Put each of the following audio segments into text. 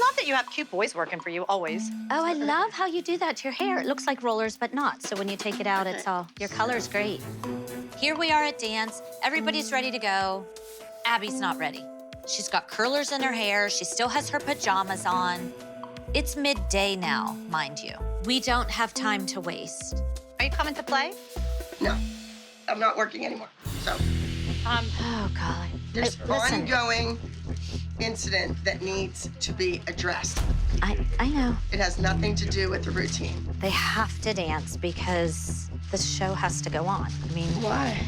love that you have cute boys working for you, always. Oh, I love how you do that to your hair. It looks like rollers, but not. So when you take it out, it's all, your color's great. Here we are at dance. Everybody's ready to go. Abby's not ready. She's got curlers in her hair. She still has her pajamas on. It's midday now, mind you. We don't have time to waste. Are you coming to play? No, I'm not working anymore, so. Oh, golly. There's an Listen, ongoing incident that needs to be addressed. I know. It has nothing to do with the routine. They have to dance because the show has to go on. I mean, Why?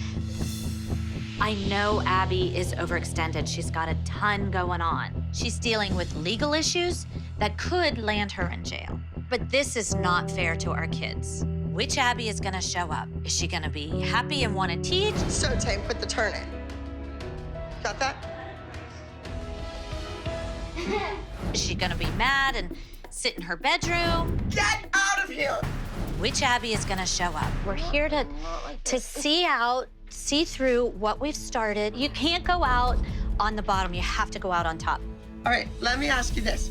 I know Abby is overextended. She's got a ton going on. She's dealing with legal issues that could land her in jail. But this is not fair to our kids. Which Abby is gonna show up? Is she gonna be happy and wanna teach? So, Tame, put the turn in. Got that? Is she gonna be mad and sit in her bedroom? Get out of here! Which Abby is gonna show up? We're here to see through what we've started. You can't go out on the bottom. You have to go out on top. All right, let me ask you this.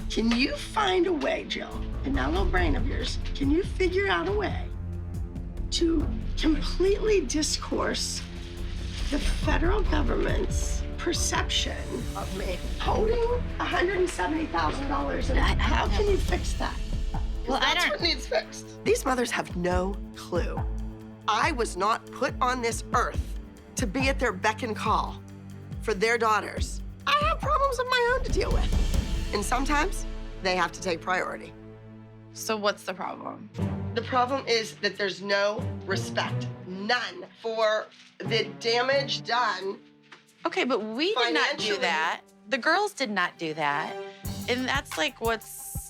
Can you find a way, Jill, in that little brain of yours, can you figure out a way to completely discourse the federal government's perception of me holding $170,000? And how can you fix that? Well, I That's don't- what needs fixed. These mothers have no clue. I was not put on this earth to be at their beck and call for their daughters. I have problems of my own to deal with. And sometimes they have to take priority. So what's the problem? The problem is that there's no respect, none, for the damage done. Okay, but we did not do Financially. that. The girls did not do that. And that's like what's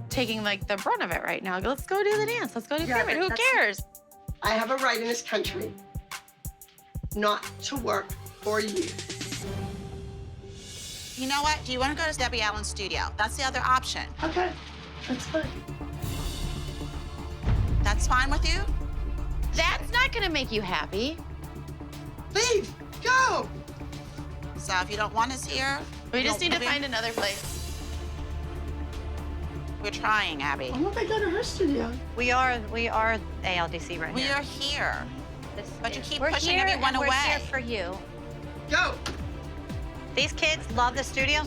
taking like the brunt of it right now. Let's go do the dance. Let's go do Yeah, pyramid. but Who that's- cares? I have a right in this country not to work for you. You know what? Do you want to go to Debbie Allen's studio? That's the other option. Okay, that's fine. That's fine with you? That's not gonna make you happy. Leave, go. So if you don't want us here, We just No, need to we- find another place. we're trying, Abby. Why don't they go to her studio? We are ALDC right We here. are here. This But you is- keep We're pushing here everyone and we're away. here for you. Go. These kids love the studio.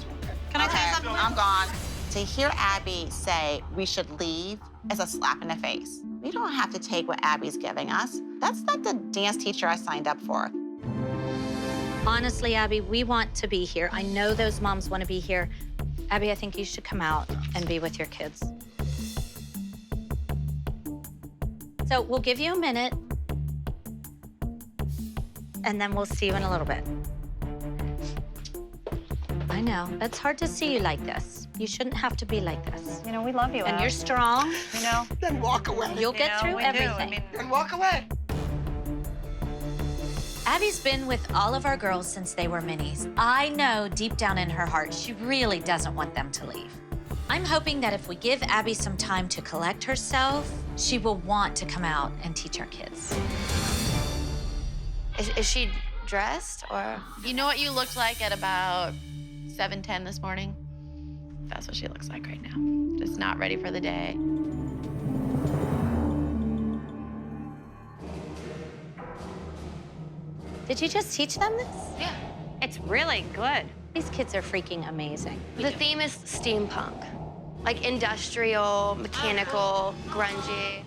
Can I tell you Okay, something? I'm gone. To hear Abby say we should leave is a slap in the face. We don't have to take what Abby's giving us. That's not the dance teacher I signed up for. Honestly, Abby, we want to be here. I know those moms want to be here. Abby, I think you should come out and be with your kids. So we'll give you a minute, and then we'll see you in a little bit. I know, it's hard to see you like this. You shouldn't have to be like this. You know, we love you, And Al. you're strong. You know, Then walk away. You'll get know, through we do. everything. I mean, Then walk away. Abby's been with all of our girls since they were minis. I know deep down in her heart, she really doesn't want them to leave. I'm hoping that if we give Abby some time to collect herself, she will want to come out and teach our kids. Is she dressed or? You know what you looked like at about 7:10 this morning? That's what she looks like right now. Just not ready for the day. Did you just teach them this? Yeah. it's really good. These kids are freaking amazing. The theme is steampunk, like industrial, mechanical, grungy.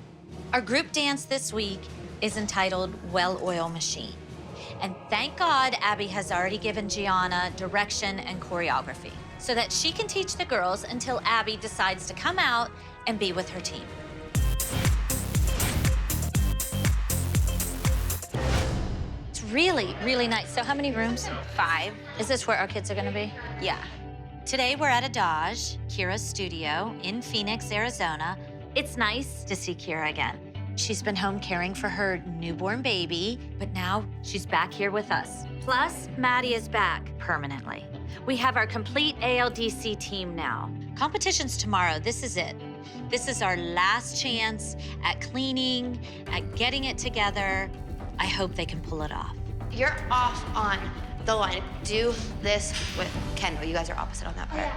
Our group dance this week is entitled Well-Oiled Machine. And thank God Abby has already given Gianna direction and choreography so that she can teach the girls until Abby decides to come out and be with her team. It's really, really nice. So how many rooms? 5. Is this where our kids are gonna be? Yeah. Today we're at Adage, Kira's studio in Phoenix, Arizona. It's nice to see Kira again. She's been home caring for her newborn baby, but now she's back here with us. Plus, Maddie is back permanently. We have our complete ALDC team now. Competition's tomorrow. This is it. This is our last chance at cleaning, at getting it together. I hope they can pull it off. You're off on the line. Do this with Kendall. You guys are opposite on that part.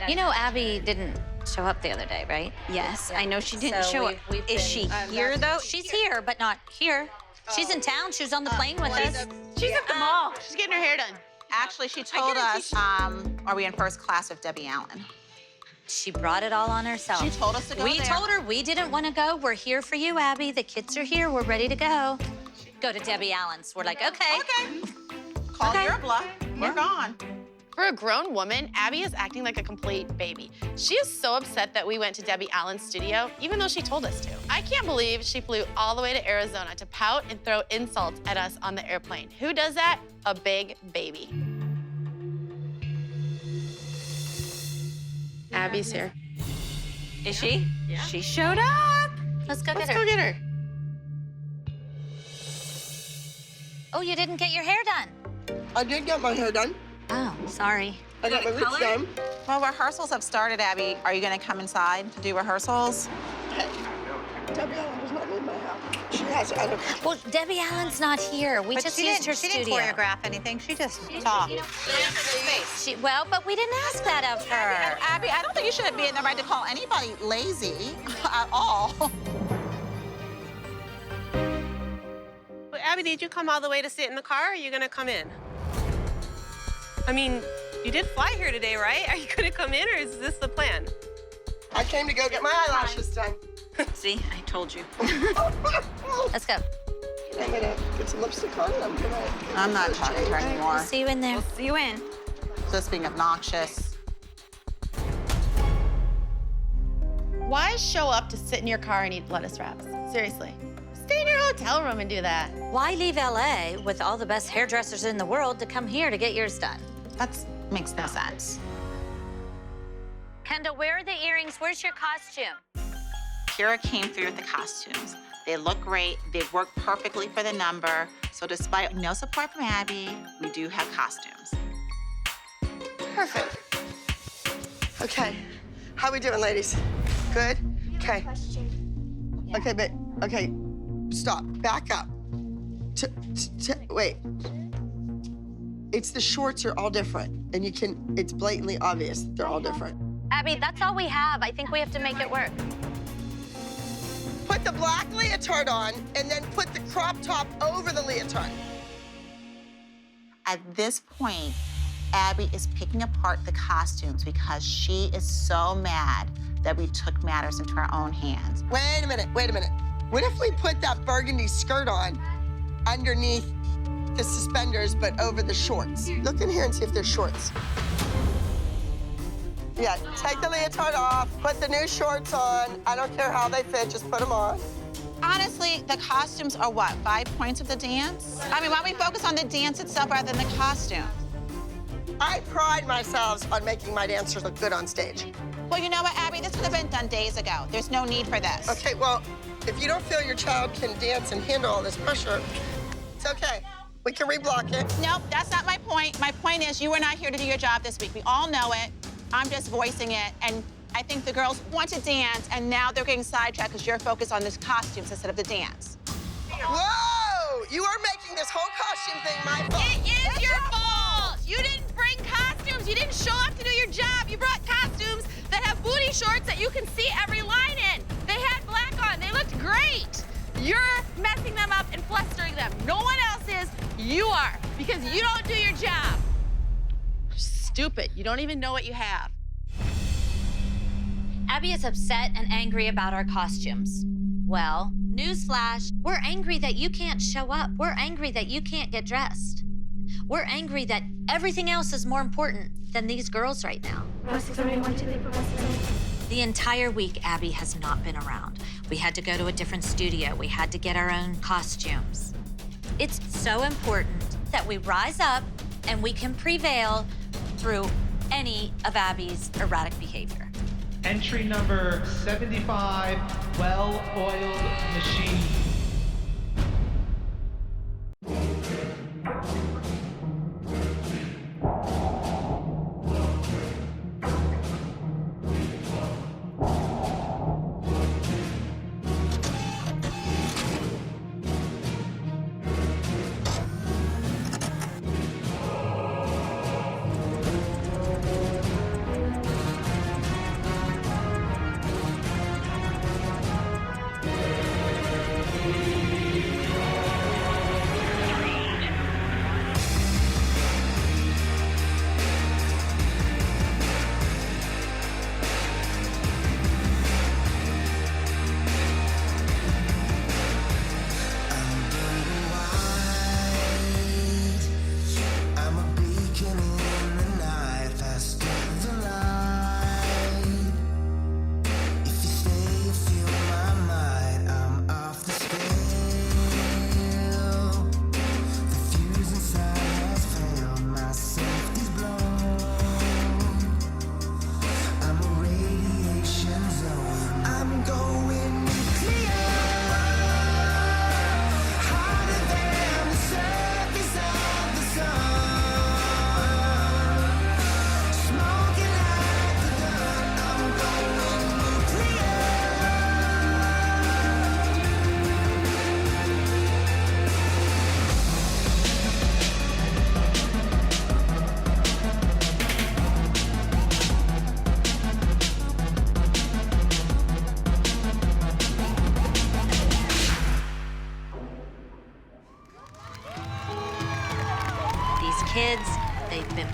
You know Abby didn't show up the other day, right? Yes, I know she didn't show up. Is she here, though? She's here, but not here. She's in town. She was on the plane with us. She's at the mall. She's getting her hair done. Actually, she told us, are we in first class with Debbie Allen? She brought it all on herself. She told us to go We there. told her we didn't want to go. We're here for you, Abby. The kids are here. We're ready to go. Go to Debbie Allen's. We're like, okay. Okay. Call your bluff. We're gone. For a grown woman, Abby is acting like a complete baby. She is so upset that we went to Debbie Allen's studio, even though she told us to. I can't believe she flew all the way to Arizona to pout and throw insults at us on the airplane. Who does that? A big baby. Abby's here. Is she? Yeah. She showed up. Let's go Let's get her. go get her. Oh, you didn't get your hair done. I did get my hair done. Oh, sorry. I got my roots done. Well, rehearsals have started, Abby. Are you going to come inside to do rehearsals? Hey, Debbie Allen does not need my help. She has other people. Well, Debbie Allen's not here. We But just she used her didn't studio. choreograph anything. She just talked. Well, but we didn't ask that of her. Abby, I don't think you should be in the right to call anybody lazy at all. Well, Abby, did you come all the way to sit in the car, or are you gonna come in? I mean, you did fly here today, right? Are you gonna come in, or is this the plan? I came to go get my eyelashes done. See, I told you. Let's go. I'm gonna get some lipstick on and I'm not talking to her anymore. See you in there. See you in. Just being obnoxious. Why show up to sit in your car and eat lettuce wraps? Seriously. Stay in your hotel room and do that. Why leave LA with all the best hairdressers in the world to come here to get yours done? That makes no sense. Kendall, where are the earrings? Where's your costume? Kira came through with the costumes. They look great. They work perfectly for the number. So despite no support from Abby, we do have costumes. Perfect. Okay. How we doing, ladies? Good? Okay. Okay, but, okay, stop. Back up. Wait. It's the shorts are all different, and it's blatantly obvious they're all different. Abby, that's all we have. I think we have to make it work. Put the black leotard on, and then put the crop top over the leotard. At this point, Abby is picking apart the costumes because she is so mad that we took matters into our own hands. Wait a minute. What if we put that burgundy skirt on underneath the suspenders, but over the shorts? Look in here and see if there's shorts. Yeah, take the leotard off, put the new shorts on. I don't care how they fit, just put them on. Honestly, the costumes are what, 5 points of the dance? I mean, why don't we focus on the dance itself rather than the costume? I pride myself on making my dancers look good on stage. Well, you know what, Abby? This could have been done days ago. There's no need for this. Okay, well, if you don't feel your child can dance and handle all this pressure, it's okay. We can reblock it. Nope, that's not my point. My point is you were not here to do your job this week. We all know it. I'm just voicing it, and I think the girls want to dance, and now they're getting sidetracked because you're focused on this costumes instead of the dance. Whoa! You are making this whole costume thing my fault. It is your fault. You didn't bring costumes. You didn't show up to do your job. You brought costumes that have booty shorts that you can see every line in. They had black on. They looked great. You're messing them up and flustering them. No one else is. You are, because you don't do your job. Stupid. You don't even know what you have. Abby is upset and angry about our costumes. Well, newsflash, we're angry that you can't show up. We're angry that you can't get dressed. We're angry that everything else is more important than these girls right now. The entire week, Abby has not been around. We had to go to a different studio. We had to get our own costumes. It's so important that we rise up and we can prevail through any of Abby's erratic behavior. Entry number 75, well-oiled machine.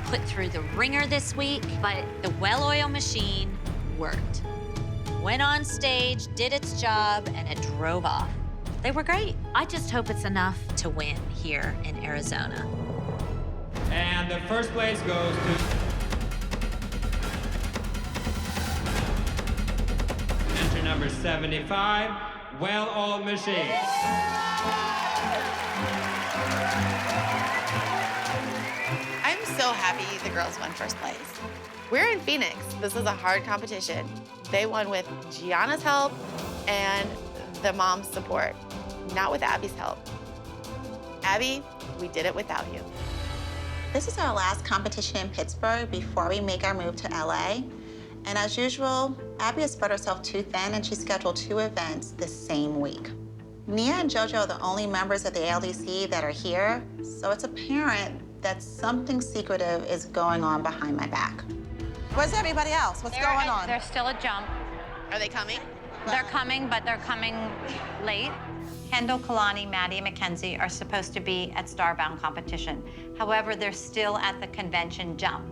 put through the ringer this week, but the well-oiled machine worked. Went on stage, did its job, and it drove off. They were great. I just hope it's enough to win here in Arizona. And the first place goes to entry number 75, well-oiled machine. I'm so happy the girls won first place. We're in Phoenix. This is a hard competition. They won with Gianna's help and the mom's support, not with Abby's help. Abby, we did it without you. This is our last competition in Pittsburgh before we make our move to LA. And as usual, Abby has spread herself too thin and she scheduled 2 events the same week. Nia and JoJo are the only members of the ALDC that are here, so it's apparent that something secretive is going on behind my back. Where's everybody else? What's going on? There's still a jump. Are they coming? They're coming, but they're coming late. Kendall, Kalani, Maddie, and Mackenzie are supposed to be at Starbound competition. However, they're still at the convention jump.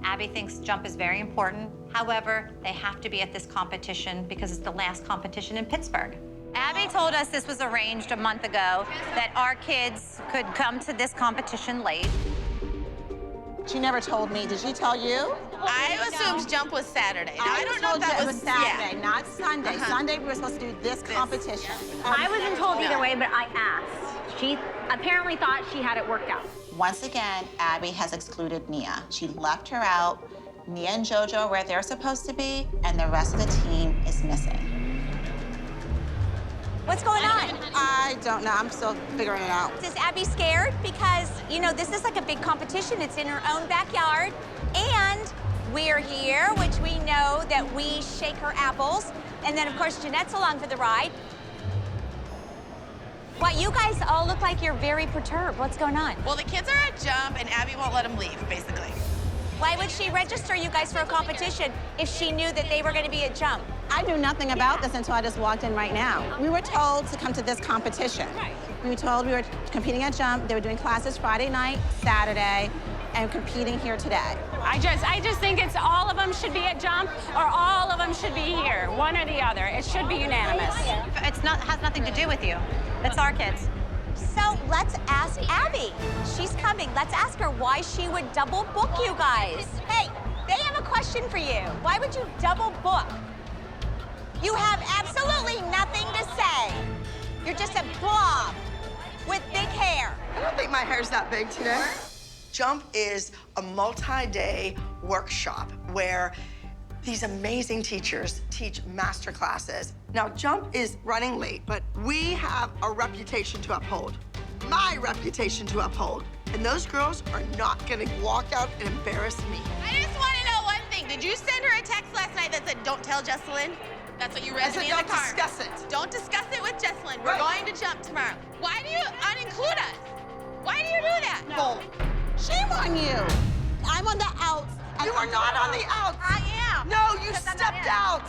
Abby thinks jump is very important. However, they have to be at this competition because it's the last competition in Pittsburgh. Abby told us this was arranged a month ago, that our kids could come to this competition late. She never told me. Did she tell you? I assumed jump was Saturday. Now, I don't know if that was Saturday, not Sunday. Sunday, we were supposed to do this competition. I wasn't told either way, but I asked. She apparently thought she had it worked out. Once again, Abby has excluded Nia. She left her out. Nia and JoJo are where they're supposed to be, and the rest of the team is missing. What's going on? I don't know. I'm still figuring it out. Is Abby scared? Because, you know, this is like a big competition. It's in her own backyard. And we're here, which we know that we shake her apples. And then, of course, Jeanette's along for the ride. Well, you guys all look like you're very perturbed. What's going on? Well, the kids are at jump, and Abby won't let them leave, basically. Why would she register you guys for a competition if she knew that they were going to be at jump? I knew nothing about this until I just walked in right now. We were told to come to this competition. We were told we were competing at jump. They were doing classes Friday night, Saturday, and competing here today. I just think it's all of them should be at jump or all of them should be here, one or the other. It should be unanimous. Has nothing to do with you. It's our kids. So let's ask Abby. She's coming. Let's ask her why she would double book you guys. Hey, they have a question for you. Why would you double book? You have absolutely nothing to say. You're just a blob with big hair. I don't think my hair's that big today. Jump is a multi-day workshop where these amazing teachers teach master classes. Now, Jump is running late, but we have a reputation to uphold. My reputation to uphold. And those girls are not gonna walk out and embarrass me. I just want to know one thing. Did you send her a text last night that said, don't tell Jesselyn? That's what you read to me in the car. Don't discuss it. Don't discuss it with Jesselyn. We're going to jump tomorrow. Why do you uninclude us? Why do you do that? No. Shame on you. I'm on the outs. You are not on the outs. I am. No, you stepped out.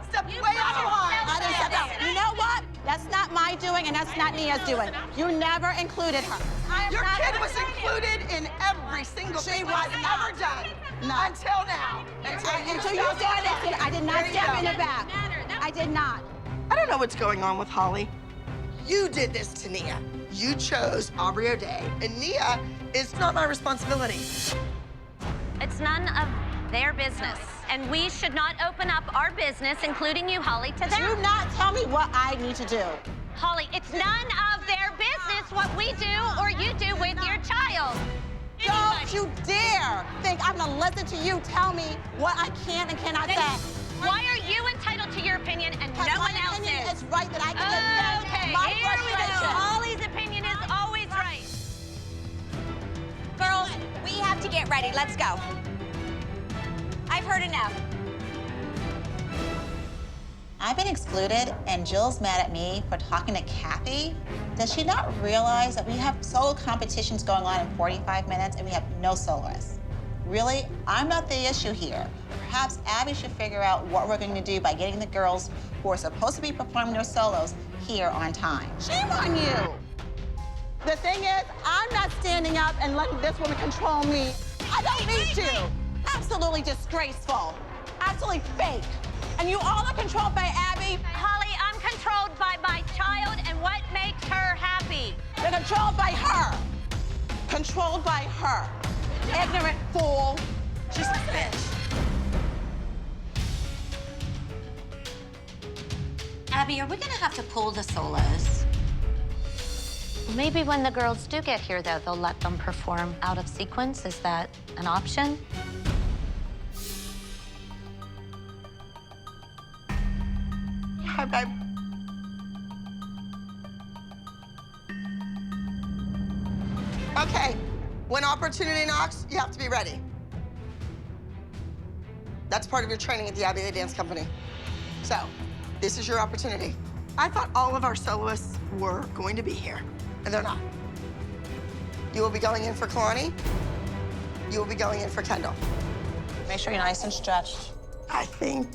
Stepped way out of line. I didn't step out. You know what? That's not my doing, and that's not Nia's doing. You never included her. Your kid was included in every single thing I've ever done. Until now. Until you started it, I did not step in the back. I did not. I don't know what's going on with Holly. You did this to Nia. You chose Aubrey O'Day, and Nia is not my responsibility. It's none of their business. And we should not open up our business, including you, Holly, to them. Do not tell me what I need to do. Holly, it's none of their business what we do or you do with your child. Don't you dare think I'm gonna listen to you tell me what I can and cannot say. Why are you entitled to your opinion and no one else is? It's right that I can defend my here we go. frustration. Holly's opinion is always right. Girls, we have to get ready. Let's go. I've heard enough. I've been excluded, and Jill's mad at me for talking to Kathy. Does she not realize that we have solo competitions going on in 45 minutes and we have no soloists? Really? I'm not the issue here. Perhaps Abby should figure out what we're going to do by getting the girls who are supposed to be performing their solos here on time. Shame on you! The thing is, I'm not standing up and letting this woman control me. I don't need you. Absolutely disgraceful. Absolutely fake. And you all are controlled by Abby. Holly, I'm controlled by my child and what makes her happy. You're controlled by her. Controlled by her. Ignorant fool. She's a bitch. Abby, are we gonna have to pull the solos? Maybe when the girls do get here, though, they'll let them perform out of sequence. Is that an option? Hi, babe. Okay, when opportunity knocks, you have to be ready. That's part of your training at the Abbey Lee Dance Company. So, this is your opportunity. I thought all of our soloists were going to be here, and they're not. You will be going in for Kalani. You will be going in for Kendall. Make sure you're nice and stretched. I think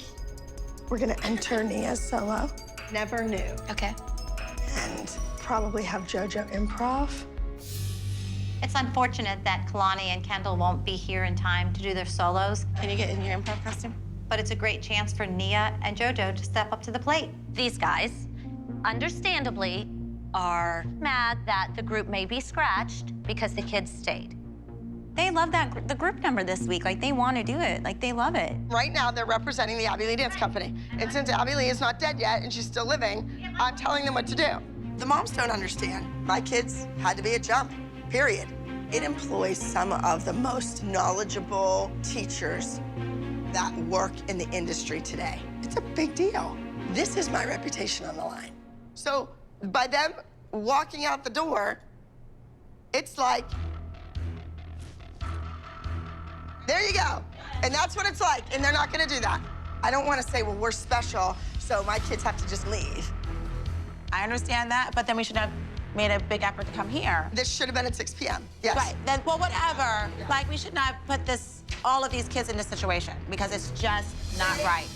we're gonna enter Nia's solo. Never knew. Okay. And probably have JoJo improv. It's unfortunate that Kalani and Kendall won't be here in time to do their solos, Can you get in your improv costume? but it's a great chance for Nia and JoJo to step up to the plate. These guys, understandably, are mad that the group may be scratched because the kids stayed. They love the group number this week. Like, they want to do it. Like, they love it. Right now, they're representing the Abbey Lee Dance Company. And since Abbey Lee is not dead yet and she's still living, I'm telling them what to do. The moms don't understand. My kids had to be a jump, period. It employs some of the most knowledgeable teachers that work in the industry today. It's a big deal. This is my reputation on the line. So by them walking out the door, it's like, there you go. And that's what it's like, and they're not gonna do that. I don't wanna say, well, we're special, so my kids have to just leave. I understand that, but then we should have made a big effort to come here. This should have been at 6 p.m., yes. Right, then, well, whatever. Like, we should not put all of these kids in this situation because it's just not right.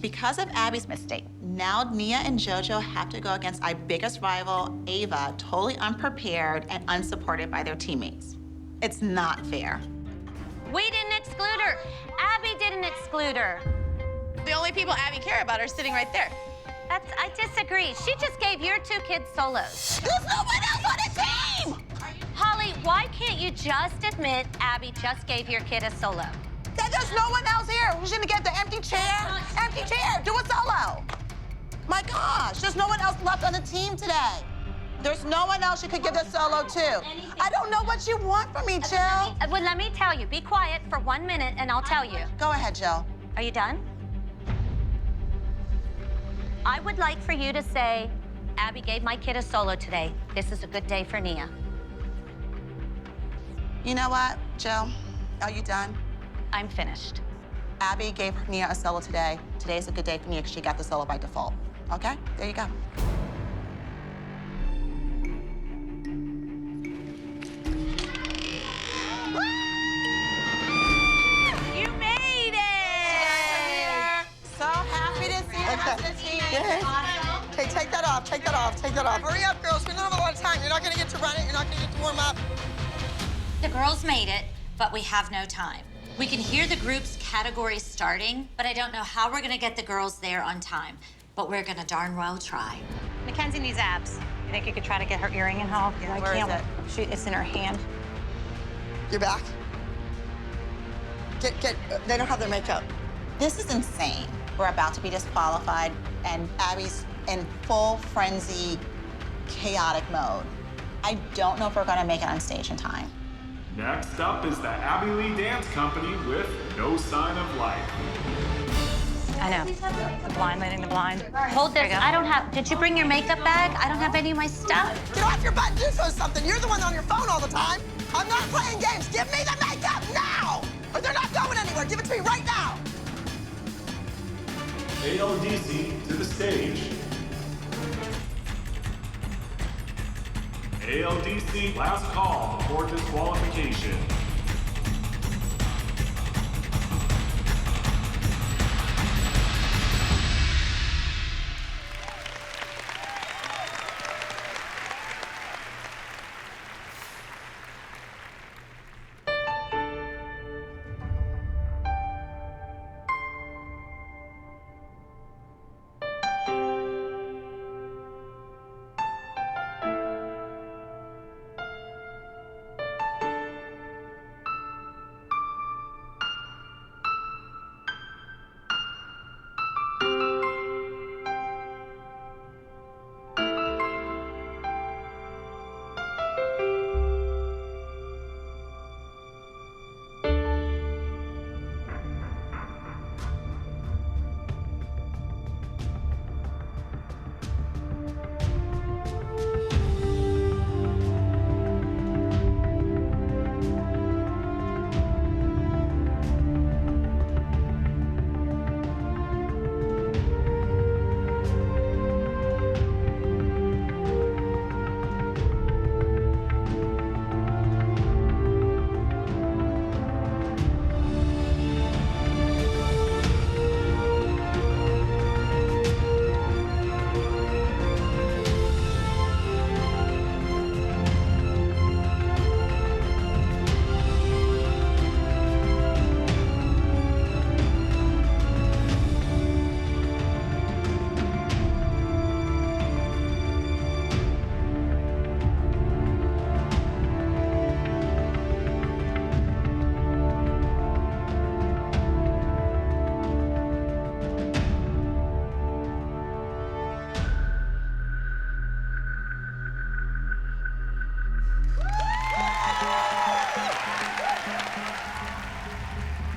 Because of Abby's mistake, now Nia and JoJo have to go against our biggest rival, Ava, totally unprepared and unsupported by their teammates. It's not fair. We didn't exclude her. Abby didn't exclude her. The only people Abby care about are sitting right there. I disagree. She just gave your two kids solos. There's no one else on the team! Holly, why can't you just admit Abby just gave your kid a solo? There's no one else here. We shouldn't get the empty chair. Empty chair, do a solo. My gosh, there's no one else left on the team today. There's no one else you could give the solo to. I don't know what you want from me, Jill. Well, let me tell you. Be quiet for 1 minute and I'll tell you. Go ahead, Jill. Are you done? I would like for you to say, Abby gave my kid a solo today. This is a good day for Nia. You know what, Jill? Are you done? I'm finished. Abby gave Nia a solo today. Today's a good day for Nia because she got the solo by default. Okay? There you go. You made it! So happy to see you on the team. Okay, take that off, take that off, take that off. Hurry up, girls, we don't have a lot of time. You're not gonna get to run it, you're not gonna get to warm up. The girls made it, but we have no time. We can hear the group's categories starting, but I don't know how we're gonna get the girls there on time. But we're gonna darn well try. Mackenzie needs abs. You think you could try to get her earring in, Hall? Yeah, where is it? It's in her hand. You're back. They don't have their makeup. This is insane. We're about to be disqualified, and Abby's in full frenzy, chaotic mode. I don't know if we're gonna make it on stage in time. Next up is the Abbey Lee Dance Company with No Sign of Life. I know. The blind leading the blind. Hold this. I don't have. Did you bring your makeup bag? I don't have any of my stuff. Get off your butt and do something. You're the one on your phone all the time. I'm not playing games. Give me the makeup now, or they're not going anywhere. Give it to me right now. ALDC to the stage. ALDC last call for disqualification.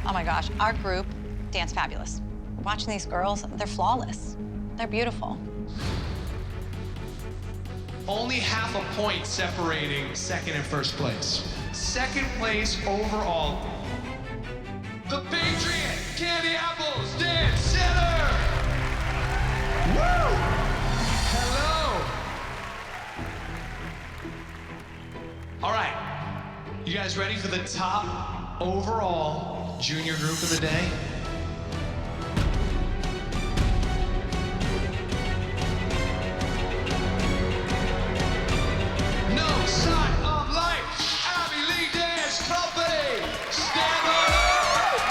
Oh my gosh, our group dance fabulous. Watching these girls, they're flawless. They're beautiful. Only half a point separating second and first place. Second place overall. The Patriot Candy Apples Dance Center! Woo! Hello! All right, you guys ready for the top overall junior group of the day? No Sign of Life, Abby Lee Dance Company, stand on up!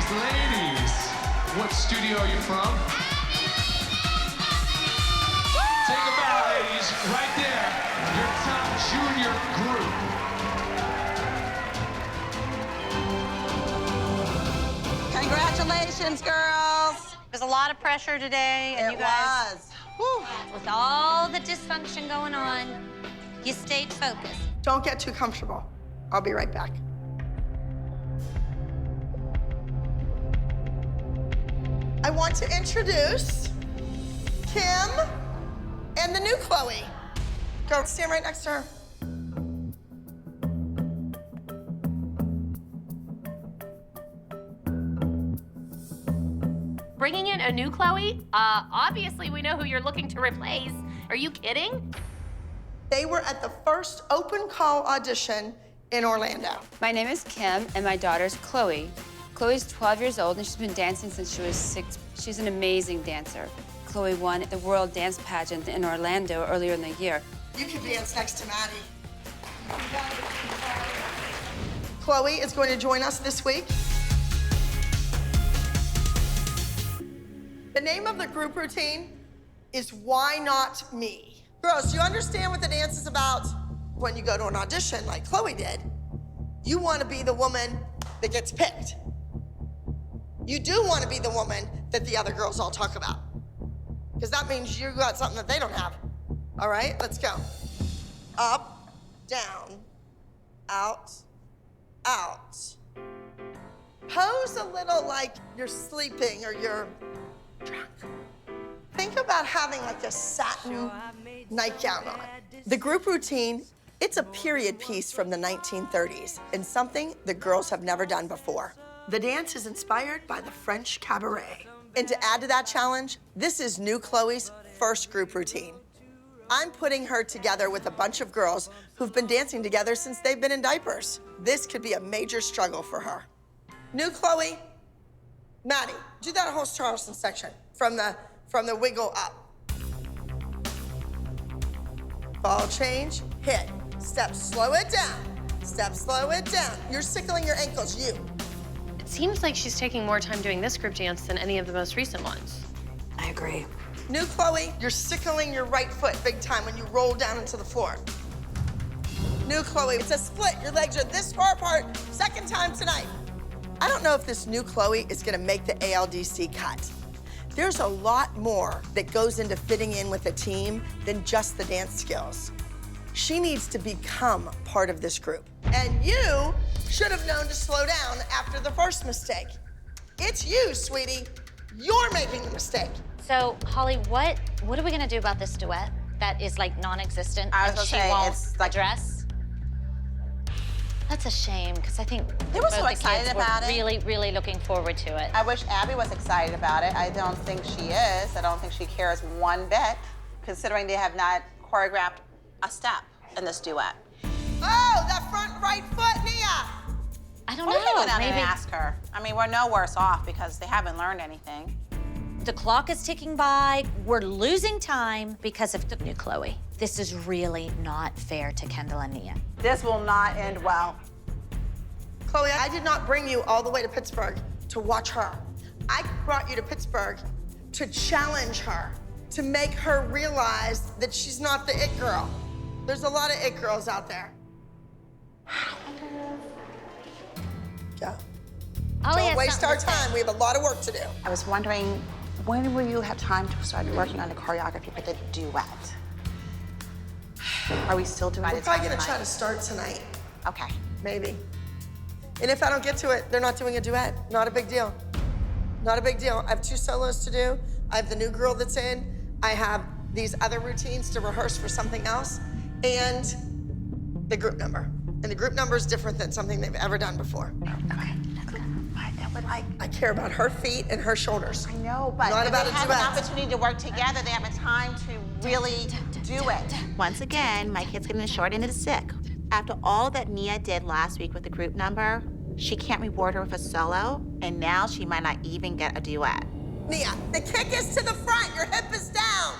Ladies, what studio are you from? Take a bow, ladies, right there, your top junior group. Congratulations, girls. There's a lot of pressure today, and you guys, with all the dysfunction going on, you stayed focused. Don't get too comfortable. I'll be right back. I want to introduce Kim and the new Chloe. Go stand right next to her. Bringing in a new Chloe? Obviously we know who you're looking to replace. Are you kidding? They were at the first open call audition in Orlando. My name is Kim, and my daughter's Chloe. Chloe's 12 years old, and she's been dancing since she was 6. She's an amazing dancer. Chloe won the World Dance Pageant in Orlando earlier in the year. You can dance next to Maddie. Chloe is going to join us this week. The name of the group routine is Why Not Me? Girls, do you understand what the dance is about? When you go to an audition like Chloe did, you want to be the woman that gets picked. You do want to be the woman that the other girls all talk about, because that means you got something that they don't have. All right, let's go. Up, down, out, out. Pose a little like you're sleeping or you're drunk. Think about having like a satin nightgown on. The group routine, it's a period piece from the 1930s and something the girls have never done before. The dance is inspired by the French cabaret. And to add to that challenge, this is new Chloe's first group routine. I'm putting her together with a bunch of girls who've been dancing together since they've been in diapers. This could be a major struggle for her. New Chloe, Maddie, do that whole Charleston section from the wiggle up. Ball change, hit. Step, slow it down. Step, slow it down. You're sickling your ankles, you. It seems like she's taking more time doing this group dance than any of the most recent ones. I agree. New Chloe, you're sickling your right foot big time when you roll down into the floor. New Chloe, it's a split. Your legs are this far apart, second time tonight. I don't know if this new Chloe is gonna make the ALDC cut. There's a lot more that goes into fitting in with a team than just the dance skills. She needs to become part of this group. And you should have known to slow down after the first mistake. It's you, sweetie. You're making the mistake. So, Holly, what are we gonna do about this duet that is like non-existent and she won't address? That's a shame, because I think They were both so the excited kids about were it. really, really looking forward to it. I wish Abby was excited about it. I don't think she is. I don't think she cares one bit, considering they have not choreographed a step in this duet. Oh, that front right foot, Nia! I don't We know. can go down Maybe and ask her. I mean, we're no worse off because they haven't learned anything. the clock is ticking by. We're losing time because of the new Chloe. This is really not fair to Kendall and Nia. This will not end well. Chloe, I did not bring you all the way to Pittsburgh to watch her. I brought you to Pittsburgh to challenge her, to make her realize that she's not the it girl. There's a lot of it girls out there. Go. Don't waste our time. We have a lot of work to do. I was wondering, when will you have time to start working on the choreography for the duet? Are we still doing We're it probably gonna tonight? try to start tonight. Okay. Maybe. And if I don't get to it, they're not doing a duet. Not a big deal. Not a big deal. I have 2 solos to do. I have the new girl that's in. I have these other routines to rehearse for something else. And the group number. And the group number is different than something they've ever done before. Okay. I care about her feet and her shoulders. I know, but not about they a have duet. an opportunity to work together. They have a time to really do it. Once again, my kid's getting the short end of the stick. After all that Nia did last week with the group number, she can't reward her with a solo, and now she might not even get a duet. Nia, the kick is to the front. Your hip is down.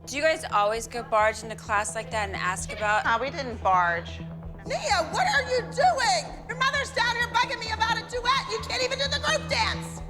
Do you guys always go barge into class like that and ask about? No, we didn't barge. Nia, what are you doing? Your mother's down here bugging me about a duet. You can't even do the group dance.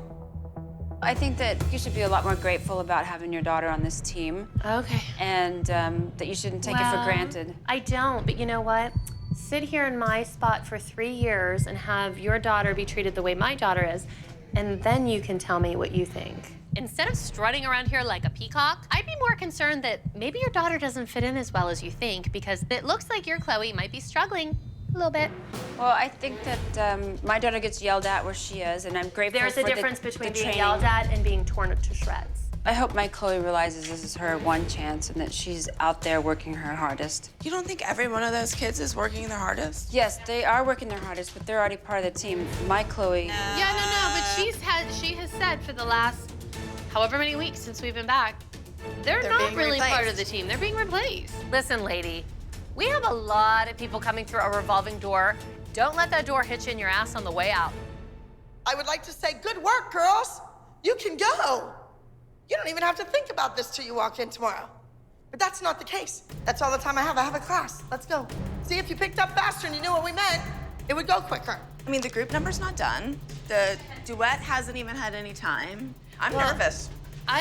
I think that you should be a lot more grateful about having your daughter on this team. Okay. And that you shouldn't take it for granted. I don't, but you know what? Sit here in my spot for 3 years and have your daughter be treated the way my daughter is, and then you can tell me what you think. Instead of strutting around here like a peacock, I'd be more concerned that maybe your daughter doesn't fit in as well as you think, because it looks like your Chloe might be struggling a little bit. Well, I think that my daughter gets yelled at where she is, and I'm grateful There's for a difference the between being training. yelled at and being torn to shreds. I hope my Chloe realizes this is her one chance and that she's out there working her hardest. You don't think every one of those kids is working their hardest? Yes, they are working their hardest, but they're already part of the team. My Chloe. Yeah, no, but she has said for the last however many weeks since we've been back, they're not being really part replaced. of the team. They're being replaced. Listen, lady, we have a lot of people coming through a revolving door. Don't let that door hit you in your ass on the way out. I would like to say, good work, girls. You can go. You don't even have to think about this till you walk in tomorrow. But that's not the case. That's all the time I have. I have a class. Let's go. See, if you picked up faster and you knew what we meant, it would go quicker. I mean, the group number's not done. The duet hasn't even had any time. I'm nervous.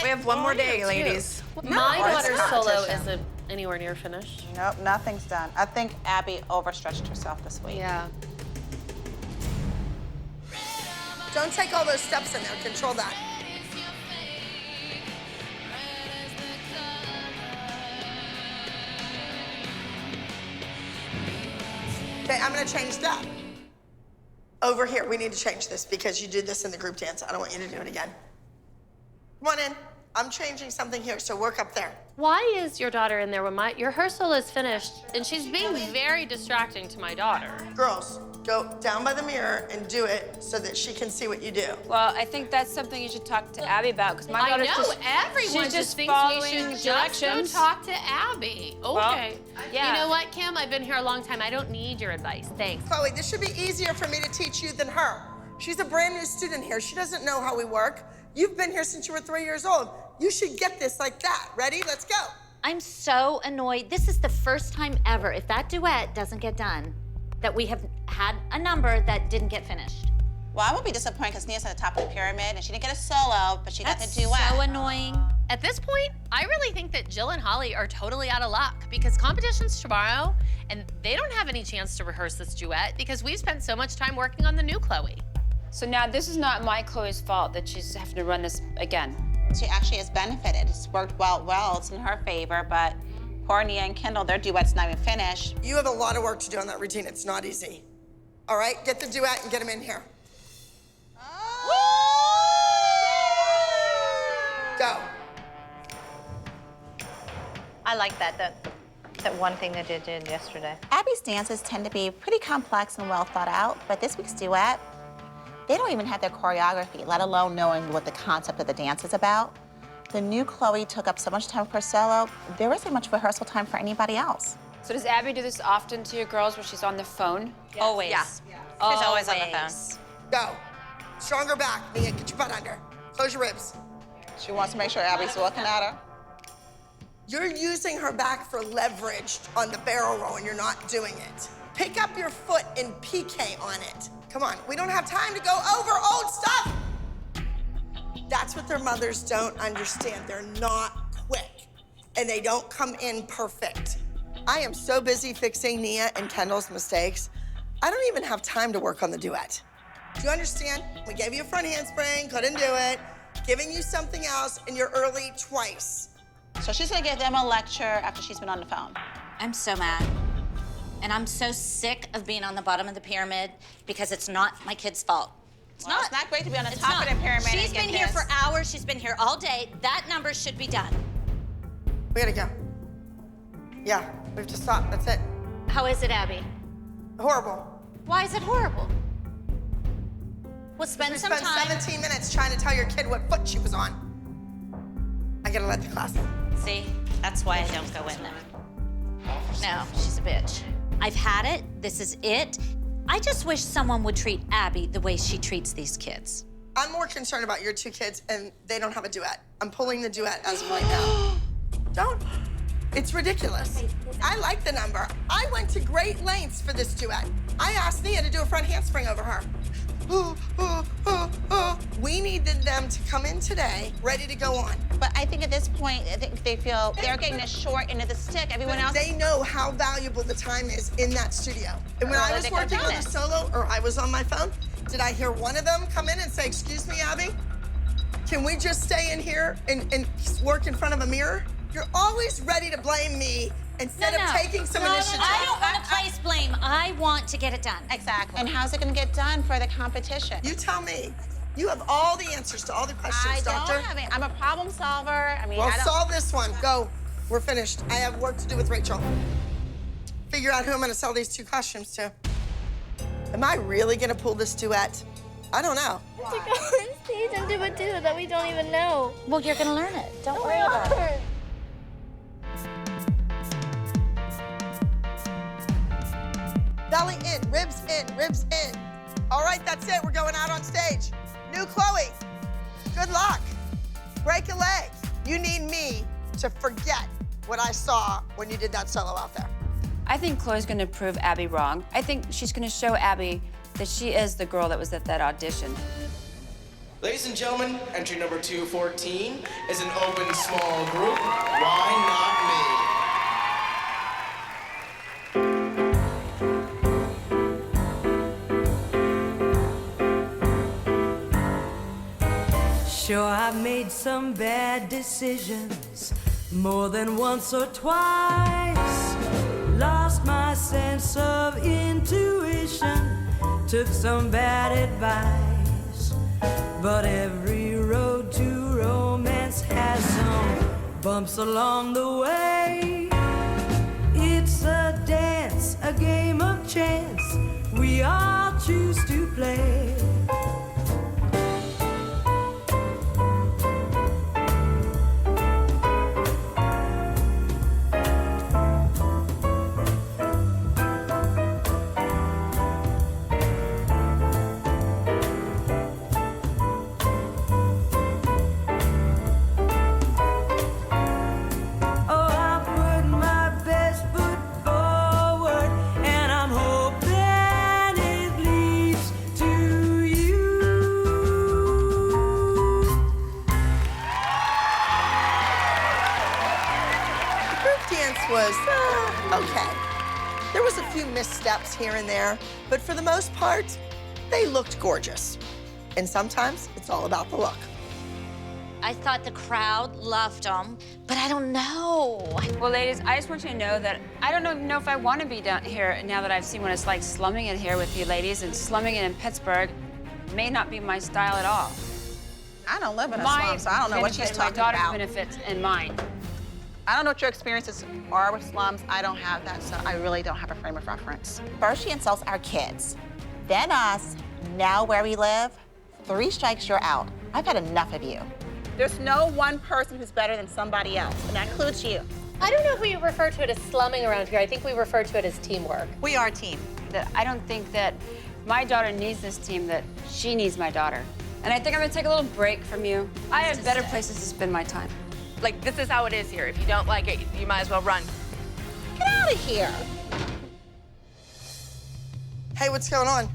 We have one more day, ladies. My daughter's solo competition. isn't anywhere near finished. Nope, nothing's done. I think Abby overstretched herself this week. Yeah. Don't take all those steps in there. Control that. Okay, I'm gonna change that. Over here, we need to change this because you did this in the group dance. I don't want you to do it again. Come on in. I'm changing something here, so work up there. Why is your daughter in there when your rehearsal is finished and she's being very distracting to my daughter? Girls, go down by the mirror and do it so that she can see what you do. Well, I think that's something you should talk to Abby about, because my daughter's Everyone she's just thinks following we should directions. just go talk to Abby. Okay. Well, yeah. You know what, Kim? I've been here a long time. I don't need your advice. Thanks. Chloe, this should be easier for me to teach you than her. She's a brand new student here. She doesn't know how we work. You've been here since you were 3 years old. You should get this like that. Ready? Let's go. I'm so annoyed. This is the first time ever, if that duet doesn't get done, that we have had a number that didn't get finished. Well, I won't be disappointed because Nia's at the top of the pyramid and she didn't get a solo, but she got the duet. So annoying. At this point, I really think that Jill and Holly are totally out of luck because competition's tomorrow and they don't have any chance to rehearse this duet because we've spent so much time working on the new Chloe. So now this is not my Chloe's fault that she's having to run this again. She actually has benefited. It's worked well, it's in her favor, but poor Nia and Kendall, their duet's not even finished. You have a lot of work to do on that routine. It's not easy. All right, get the duet and get them in here. Go. I like that one thing that they did yesterday. Abby's dances tend to be pretty complex and well thought out, but this week's duet, they don't even have their choreography, let alone knowing what the concept of the dance is about. The new Chloe took up so much time for her solo, there isn't much rehearsal time for anybody else. So does Abby do this often to your girls where she's on the phone? Yes. Always. Yeah. She's always on the phone. Go. Stronger back. Nia, get your butt under. Close your ribs. She wants to make sure Abby's looking at her. You're using her back for leverage on the barrel roll and you're not doing it. Pick up your foot and PK on it. Come on, we don't have time to go over old stuff. That's what their mothers don't understand. They're not quick and they don't come in perfect. I am so busy fixing Nia and Kendall's mistakes. I don't even have time to work on the duet. Do you understand? We gave you a front handspring, couldn't do it. Giving you something else and you're early twice. So she's gonna give them a lecture after she's been on the phone. I'm so mad. And I'm so sick of being on the bottom of the pyramid because it's not my kid's fault. It's not great to be on the top of the pyramid. She's been here for hours. She's been here all day. That number should be done. We gotta go. Yeah, we have to stop. That's it. How is it, Abby? Horrible. Why is it horrible? We'll spend some time. 17 minutes trying to tell your kid what foot she was on. I gotta let the class in. See, that's why I don't go in there. No, she's a bitch. I've had it. This is it. I just wish someone would treat Abby the way she treats these kids. I'm more concerned about your 2 kids, and they don't have a duet. I'm pulling the duet as of right now. Don't. It's ridiculous. I like the number. I went to great lengths for this duet. I asked Nia to do a front handspring over her. We needed them to come in today, ready to go on. But I think at this point, I think they feel they're getting the short end of the stick. Everyone else. They know how valuable the time is in that studio. And when I was working on the solo, or I was on my phone, did I hear one of them come in and say, "Excuse me, Abby, can we just stay in here and work in front of a mirror?" You're always ready to blame me instead of taking some initiative. I don't want to place blame. I want to get it done. Exactly. And how's it going to get done for the competition? You tell me. You have all the answers to all the questions, Doctor. I don't have it. I'm a problem solver. I mean, well, solve this one. Go. We're finished. I have work to do with Rachel. Figure out who I'm going to sell these 2 costumes to. Am I really going to pull this duet? I don't know. To go on stage and do a duet that we don't even know. Well, you're going to learn it. Don't worry about it. Belly in, ribs in, ribs in. All right, that's it. We're going out on stage. New Chloe, good luck. Break a leg. You need me to forget what I saw when you did that solo out there. I think Chloe's gonna prove Abby wrong. I think she's gonna show Abby that she is the girl that was at that audition. Ladies and gentlemen, entry number 214 is an open small group. Why not me? Sure, I've made some bad decisions more than once or twice. Lost my sense of intuition, took some bad advice. But every road to romance has some bumps along the way. It's a dance, a game of chance we all choose to play. Okay. There was a few missteps here and there, but for the most part, they looked gorgeous. And sometimes it's all about the look. I thought the crowd loved them, but I don't know. Well, ladies, I just want you to know that I don't even know if I want to be down here now that I've seen what it's like slumming it here with you ladies, and slumming it in Pittsburgh may not be my style at all. I don't live in a slum, so I don't know what she's talking about. My daughter's benefits and mine. I don't know what your experiences are with slums. I don't have that, so I really don't have a frame of reference. First she insults our kids, then us, now where we live. 3 strikes, you're out. I've had enough of you. There's no one person who's better than somebody else, and that includes you. I don't know if we refer to it as slumming around here. I think we refer to it as teamwork. We are a team. I don't think that my daughter needs this team, that she needs my daughter. And I think I'm gonna take a little break from you. I have better places to spend my time. Like, this is how it is here. If you don't like it, you might as well run. Get out of here. Hey, what's going on?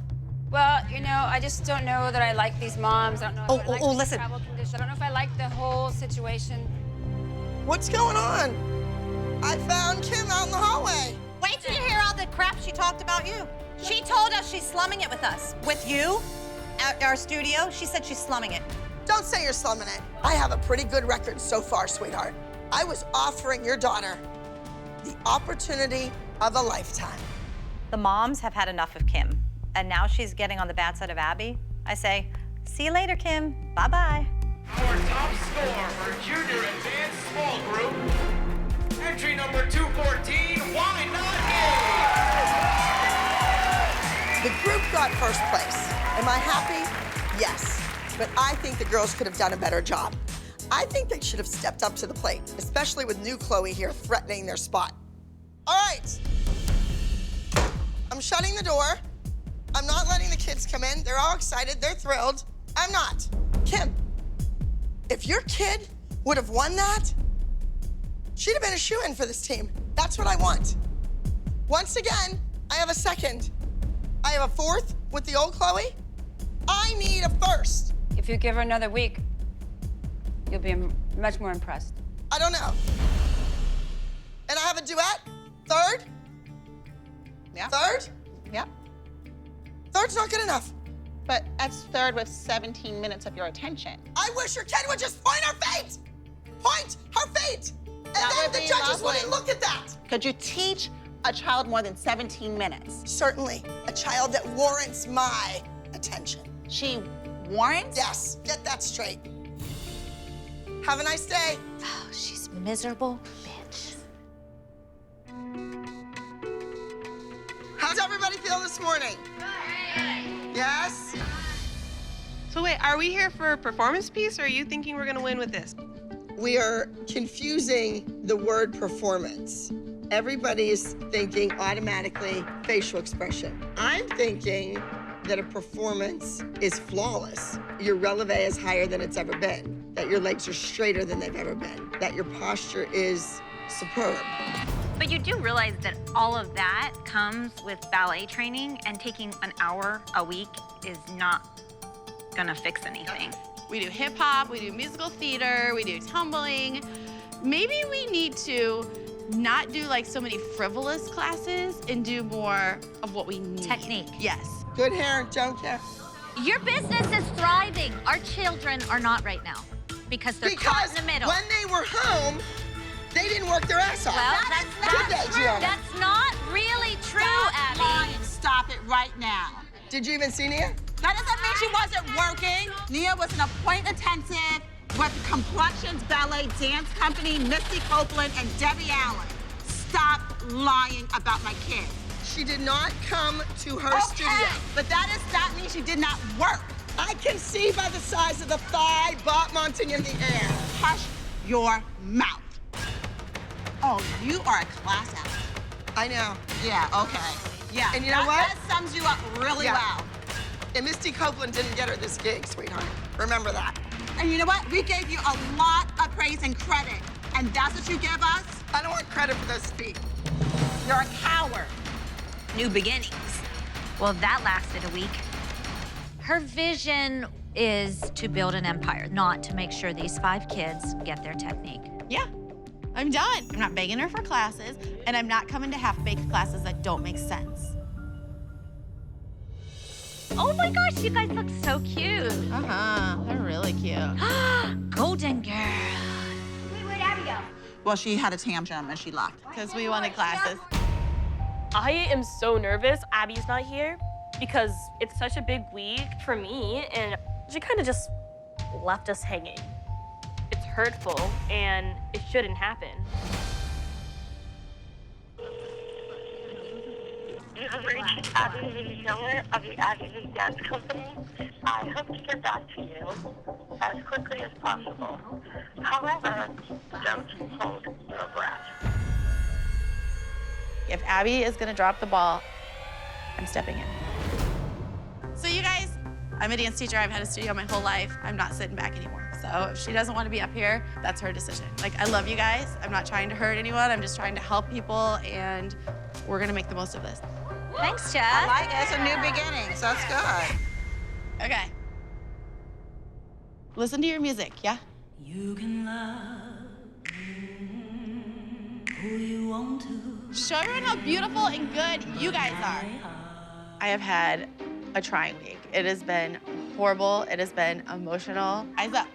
Well, you know, I just don't know that I like these moms. I don't know if I like the listen. travel conditions. I don't know if I like the whole situation. What's going on? I found Kim out in the hallway. Wait till you hear all the crap she talked about you. She told us she's slumming it with us. With you, at our studio, she said she's slumming it. Don't say you're slumming it. I have a pretty good record so far, sweetheart. I was offering your daughter the opportunity of a lifetime. The moms have had enough of Kim, and now she's getting on the bad side of Abby. I say, see you later, Kim. Bye-bye. Our top score for junior advanced small group, entry number 214, Why Not Me? The group got first place. Am I happy? Yes. But I think the girls could have done a better job. I think they should have stepped up to the plate, especially with new Chloe here threatening their spot. All right. I'm shutting the door. I'm not letting the kids come in. They're all excited. They're thrilled. I'm not. Kim, if your kid would have won that, she'd have been a shoo-in for this team. That's what I want. Once again, I have a second. I have a fourth with the old Chloe. I need a first. If you give her another week, you'll be much more impressed. I don't know. And I have a duet. Third? Yeah. Third? Yeah. Third's not good enough. But that's third with 17 minutes of your attention. I wish your kid would just point her feet. Point her feet. And then the judges wouldn't look at that. Could you teach a child more than 17 minutes? Certainly. A child that warrants my attention. She warrants? Yes. Get that straight. Have a nice day. Oh, she's miserable bitch. How's everybody feel this morning? Yes? So wait, are we here for a performance piece, or are you thinking we're gonna win with this? We are confusing the word performance. Everybody is thinking automatically facial expression. I'm thinking that a performance is flawless. Your releve is higher than it's ever been, that your legs are straighter than they've ever been, that your posture is superb. But you do realize that all of that comes with ballet training, and taking an hour a week is not gonna fix anything. We do hip hop, we do musical theater, we do tumbling. Maybe we need to not do like so many frivolous classes and do more of what we need. Technique. Yes. Good hair, don't care. Your business is thriving. Our children are not right now because they're caught in the middle. When they were home, they didn't work their ass off. Well, that's not true. That's not really true, Abby. Lying. Stop it right now. Did you even see Nia? That doesn't mean she wasn't working. Nia was an appoint intensive with Complexions Ballet Dance Company, Misty Copeland, and Debbie Allen. Stop lying about my kid. She did not come to her studio. But that does not mean she did not work. I can see by the size of the thigh, butt mounting in the air. Hush your mouth. Oh, you are a class act. I know. Yeah, okay. Yeah, And you know what? That sums you up really well. And Misty Copeland didn't get her this gig, sweetheart. Remember that. And you know what? We gave you a lot of praise and credit. And that's what you give us? I don't want credit for those feet. You're a coward. New beginnings. Well, that lasted a week. Her vision is to build an empire, not to make sure these 5 kids get their technique. Yeah. I'm done. I'm not begging her for classes, and I'm not coming to half-baked classes that don't make sense. Oh my gosh, you guys look so cute. Uh-huh, they're really cute. Golden girl. Wait, where'd Abby go? Well, she had a tantrum and she left. Because we wanted classes. I am so nervous Abby's not here because it's such a big week for me, and she kind of just left us hanging. It's hurtful, and it shouldn't happen. You have reached Abby Miller of the Abby Dance Company. I hope to get back to you as quickly as possible. However, don't hold your breath. If Abby is gonna drop the ball, I'm stepping in. So you guys, I'm a dance teacher. I've had a studio my whole life. I'm not sitting back anymore. So if she doesn't want to be up here, that's her decision. Like, I love you guys. I'm not trying to hurt anyone. I'm just trying to help people, and we're gonna make the most of this. Thanks, Chad. I like it. It's a new beginning, so that's good. Okay. Listen to your music, yeah? You can love who you want to. Show everyone how beautiful and good you guys are. I have had a trying week. It has been horrible. It has been emotional. Eyes up,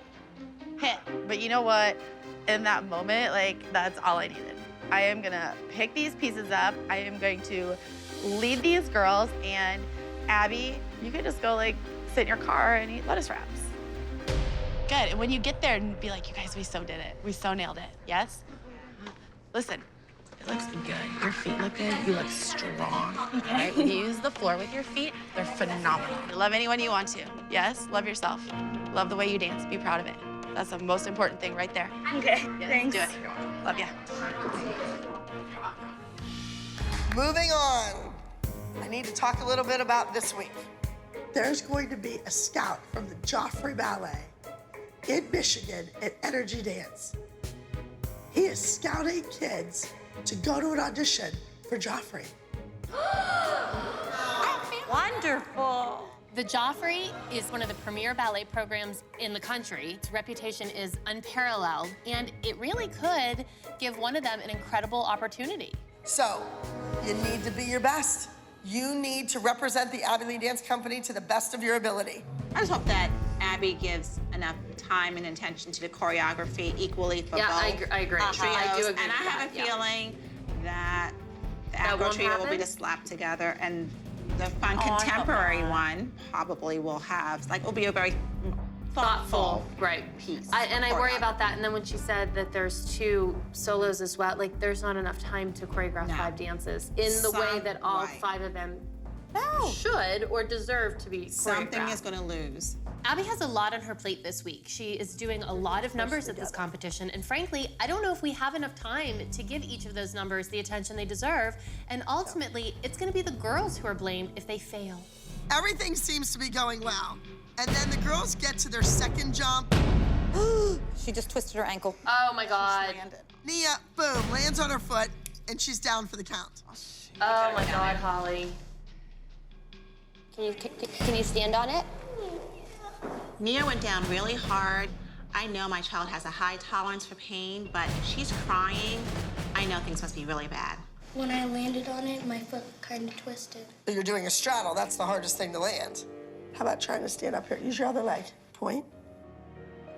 hit. But you know what? In that moment, like, that's all I needed. I am gonna pick these pieces up. I am going to lead these girls, and Abby, you could just go like sit in your car and eat lettuce wraps. Good, and when you get there and be like, you guys, we so did it. We so nailed it, yes? Listen, it looks good. Your feet look good. You look strong. Okay. Right? When you use the floor with your feet, they're phenomenal. Love anyone you want to. Yes? Love yourself. Love the way you dance. Be proud of it. That's the most important thing right there. Okay, yes, thanks. Do it. Love ya. Moving on. I need to talk a little bit about this week. There's going to be a scout from the Joffrey Ballet in Michigan at Energy Dance. He is scouting kids to go to an audition for Joffrey. Wonderful. The Joffrey is one of the premier ballet programs in the country. Its reputation is unparalleled, and it really could give one of them an incredible opportunity. So, you need to be your best. You need to represent the Abby Lee Dance Company to the best of your ability. I just hope that Abby gives enough time and attention to the choreography equally for both I agree. trios. I do agree and I with have that, a feeling that the Afro won't trio will be happen? the slap together, and the fun contemporary one probably will have, like, will be a very thoughtful piece. I worry about that. And then when she said that there's 2 solos as well, like there's not enough time to choreograph 5 dances in the way that all 5 of them should or deserve to be choreographed. Something is going to lose. Abby has a lot on her plate this week. She is doing a lot of numbers at this competition, and frankly, I don't know if we have enough time to give each of those numbers the attention they deserve, and ultimately, it's gonna be the girls who are blamed if they fail. Everything seems to be going well. And then the girls get to their second jump. She just twisted her ankle. Oh my God. Nia, boom, lands on her foot, and she's down for the count. Oh my God, Holly. Can you stand on it? Nia went down really hard. I know my child has a high tolerance for pain, but if she's crying, I know things must be really bad. When I landed on it, my foot kind of twisted. You're doing a straddle. That's the hardest thing to land. How about trying to stand up here? Use your other leg. Point.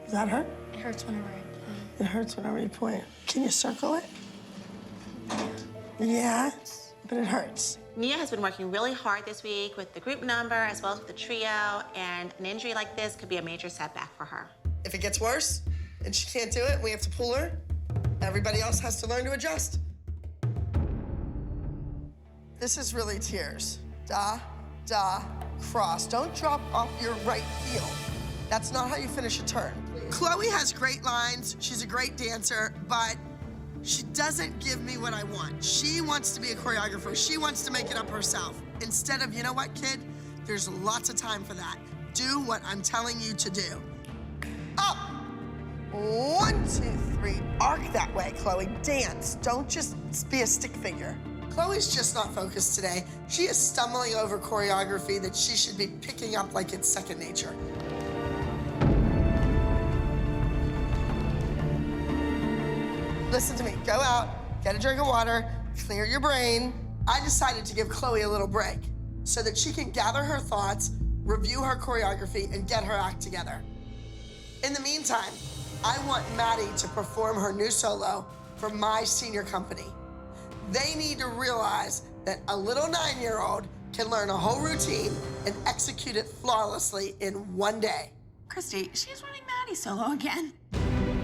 Does that hurt? It hurts whenever I point. It hurts whenever you point. Can you circle it? Yeah, but it hurts. Nia has been working really hard this week with the group number as well as with the trio, and an injury like this could be a major setback for her. If it gets worse and she can't do it, we have to pull her. Everybody else has to learn to adjust. This is really tears. Da, da, cross. Don't drop off your right heel. That's not how you finish a turn. Chloe has great lines. She's a great dancer, but she doesn't give me what I want. She wants to be a choreographer. She wants to make it up herself. Instead of, you know what, kid? There's lots of time for that. Do what I'm telling you to do. Up. 1, 2, 3. Arc that way, Chloe. Dance. Don't just be a stick figure. Chloe's just not focused today. She is stumbling over choreography that she should be picking up like it's second nature. Listen to me. Go out, get a drink of water, clear your brain. I decided to give Chloe a little break so that she can gather her thoughts, review her choreography, and get her act together. In the meantime, I want Maddie to perform her new solo for my senior company. They need to realize that a little 9-year-old can learn a whole routine and execute it flawlessly in one day. Christy, she's running Maddie's solo again.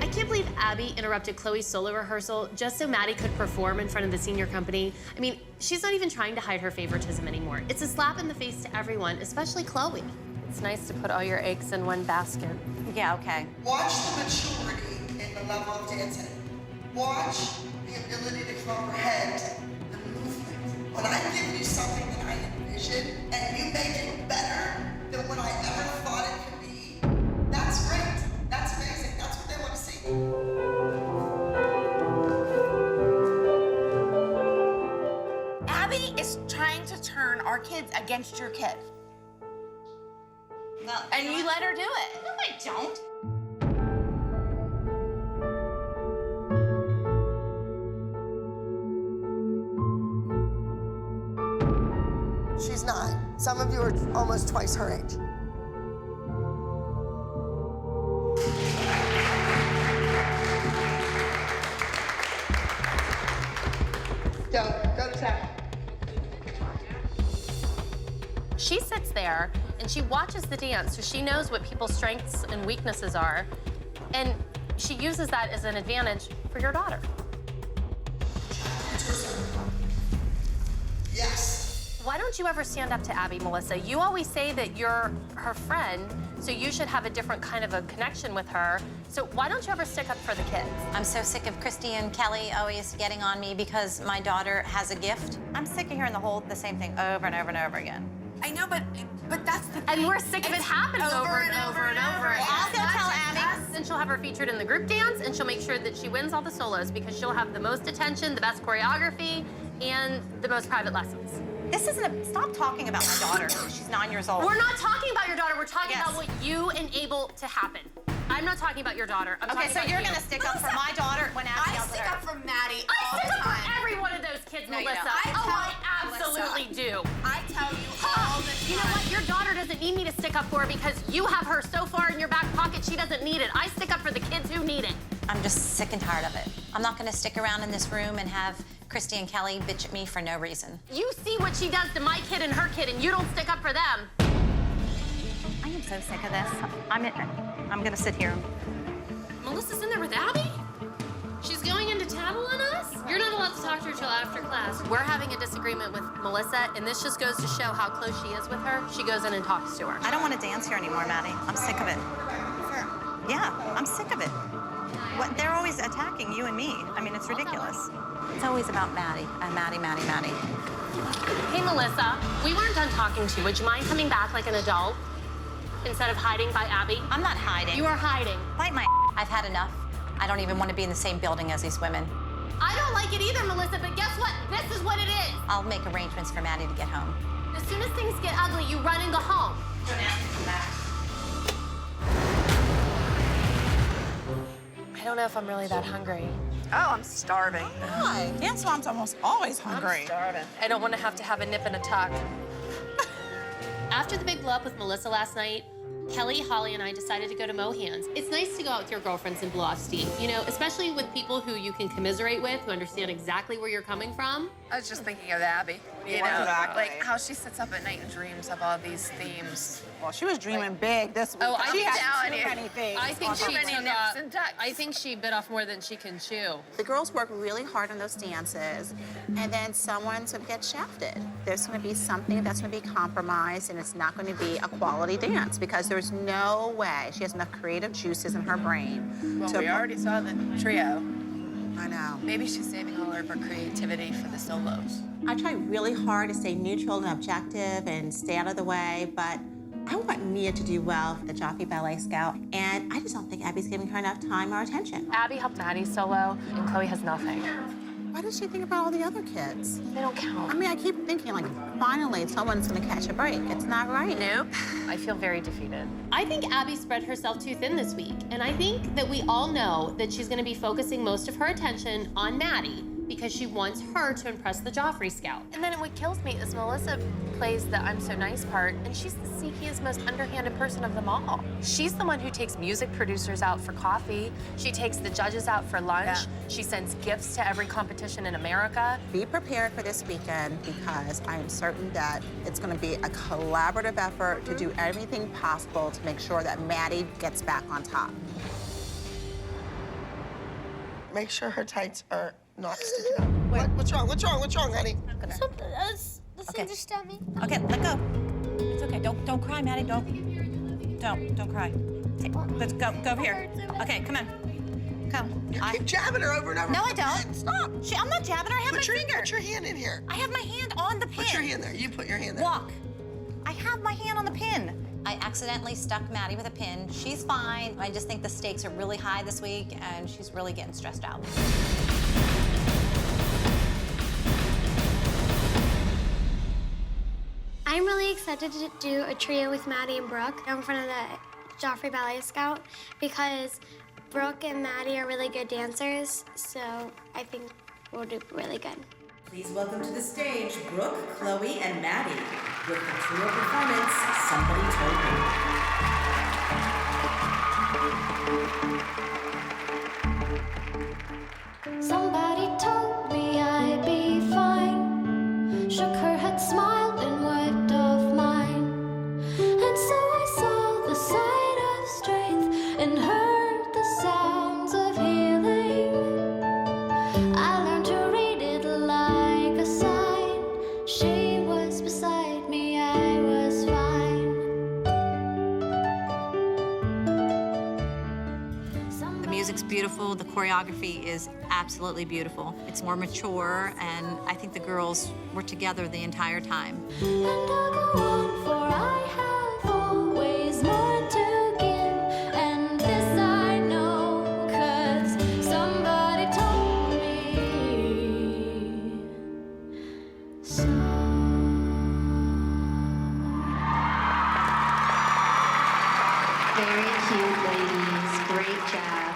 I can't believe Abby interrupted Chloe's solo rehearsal just so Maddie could perform in front of the senior company. I mean, she's not even trying to hide her favoritism anymore. It's a slap in the face to everyone, especially Chloe. It's nice to put all your eggs in one basket. Yeah, okay. Watch the maturity in the level of dancing. Watch the ability to comprehend the movement. When I give you something that I envision and you make it better than what I ever thought it could be, that's great. That's amazing. That's what they want to see. Abby is trying to turn our kids against your kid. No, And you let her do it. No, I don't. She's 9. Some of you are almost twice her age. Go to tap. She sits there and she watches the dance, so she knows what people's strengths and weaknesses are, and she uses that as an advantage for your daughter. Yes. Why don't you ever stand up to Abby, Melissa? You always say that you're her friend, so you should have a different kind of a connection with her. So why don't you ever stick up for the kids? I'm so sick of Christy and Kelly always getting on me because my daughter has a gift. I'm sick of hearing the same thing over and over and over again. I know, but that's the thing. And we're sick of it happening over and over and over. I'll go tell Abby. Then she'll have her featured in the group dance, and she'll make sure that she wins all the solos because she'll have the most attention, the best choreography, and the most private lessons. This isn't stop talking about my daughter. She's 9 years old. We're not talking about your daughter. We're talking about what you enable to happen. I'm not talking about your daughter. I'm Okay, talking so about you're you. gonna stick up for my daughter when Abby yells at her. I stick up for Maddie all I stick the up time. for every one of those kids, No, you Melissa. don't. I absolutely do. I tell you all the time. You know what? Your daughter doesn't need me to stick up for her because you have her so far in your back pocket, she doesn't need it. I stick up for the kids who need it. I'm just sick and tired of it. I'm not gonna stick around in this room and have Christy and Kelly bitch at me for no reason. You see what she does to my kid and her kid, and you don't stick up for them. I am so sick of this. I'm gonna sit here. Melissa's in there with Abby? She's going into tattle on us? You're not allowed to talk to her till after class. We're having a disagreement with Melissa, and this just goes to show how close she is with her. She goes in and talks to her. I don't want to dance here anymore, Maddie. I'm sick of it. Yeah, I'm sick of it. What, they're always attacking you and me. I mean, it's ridiculous. It's always about Maddie. Maddie. Hey, Melissa, we weren't done talking to you. Would you mind coming back like an adult instead of hiding by Abby? I'm not hiding. You are hiding. Bite my I've had enough. I don't even want to be in the same building as these women. I don't like it either, Melissa, but guess what? This is what it is. I'll make arrangements for Maddie to get home. As soon as things get ugly, you run and go home. I don't know if I'm really that hungry. Oh, I'm starving. Hi. Dance mom's almost always hungry. I'm starving. I don't want to have a nip and a tuck. After the big blow up with Melissa last night, Kelly, Holly, and I decided to go to Mohan's. It's nice to go out with your girlfriends and blow off steam, you know, especially with people who you can commiserate with, who understand exactly where you're coming from. I was just thinking of Abby. You know, like how she sits up at night and dreams of all these themes. Well, she was dreaming big this week. Oh, she had too many things. I think on her. I think she bit off more than she can chew. The girls work really hard on those dances, and then someone's gonna get shafted. There's gonna be something that's gonna be compromised, and it's not gonna be a quality dance because there's no way she has enough creative juices in her brain. Well, we already saw the trio. I know. Maybe she's saving all of her creativity for the solos. I try really hard to stay neutral and objective and stay out of the way, but I want Mia to do well for the Joffrey Ballet Scout, and I just don't think Abby's giving her enough time or attention. Abby helped Maddie solo, and Chloe has nothing. Why does she think about all the other kids? They don't count. I mean, I keep thinking, like, finally someone's gonna catch a break. It's not right. Nope. I feel very defeated. I think Abby spread herself too thin this week, and I think that we all know that she's gonna be focusing most of her attention on Maddie because she wants her to impress the Joffrey Scout. And then what kills me is Melissa plays the I'm so nice part, and she's the sneakiest, most underhanded person of them all. She's the one who takes music producers out for coffee. She takes the judges out for lunch. Yeah. She sends gifts to every competition in America. Be prepared for this weekend because I am certain that it's gonna be a collaborative effort to do everything possible to make sure that Maddie gets back on top. Make sure her tights are not sticking out. What's wrong, honey? Something else. This Okay. understand me. Okay, let go. It's okay. Don't cry, Maddie. Don't cry. Let's go over here. Okay, come on. Come. You keep jabbing her over and over. No, I don't. Stop. I'm not jabbing her. I have my finger. Put your hand in here. I have my hand on the pin. Put your hand there. You put your hand there. Walk. I have my hand on the pin. I accidentally stuck Maddie with a pin. She's fine. I just think the stakes are really high this week, and she's really getting stressed out. I'm really excited to do a trio with Maddie and Brooke in front of the Joffrey Ballet Scout because Brooke and Maddie are really good dancers, so I think we'll do really good. Please welcome to the stage Brooke, Chloe, and Maddie with the trio performance, Somebody Told Me. Somebody told me I'd be fine. Shook her head, smiled, and wiped off my music's beautiful, the choreography is absolutely beautiful. It's more mature, and I think the girls were together the entire time. Very cute, ladies. Great job.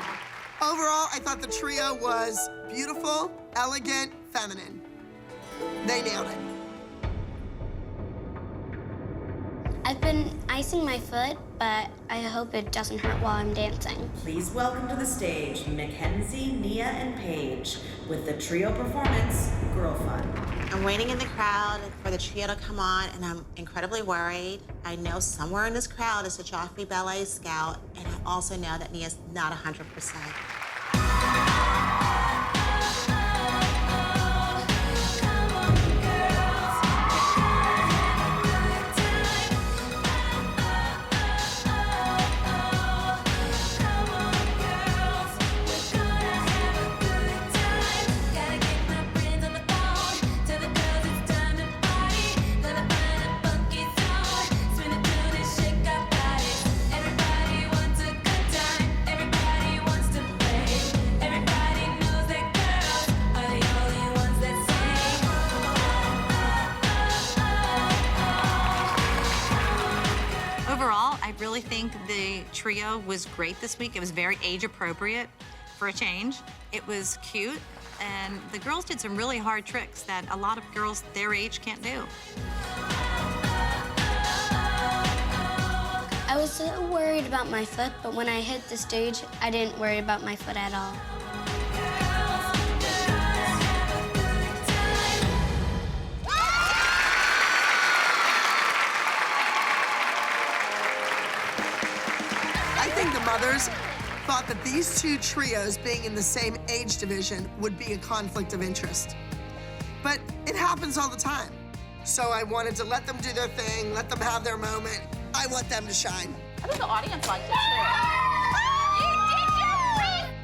Overall, I thought the trio was beautiful, elegant, feminine. They nailed it. I've been icing my foot, but I hope it doesn't hurt while I'm dancing. Please welcome to the stage Mackenzie, Nia, and Paige with the trio performance, Girl Fun. I'm waiting in the crowd for the trio to come on, and I'm incredibly worried. I know somewhere in this crowd is a Joffrey Ballet Scout, and I also know that Nia's not 100%. Overall, I really think the trio was great this week. It was very age appropriate for a change. It was cute, and the girls did some really hard tricks that a lot of girls their age can't do. I was so worried about my foot, but when I hit the stage, I didn't worry about my foot at all. I think the mothers thought that these two trios being in the same age division would be a conflict of interest. But it happens all the time. So I wanted to let them do their thing, let them have their moment. I want them to shine. I think the audience liked it too.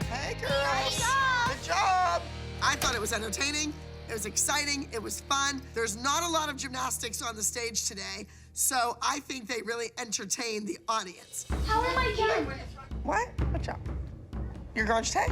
Hey, girls. Good job. I thought it was entertaining. It was exciting. It was fun. There's not a lot of gymnastics on the stage today, so I think they really entertained the audience. How are my jumps? What? Good job. You're going today?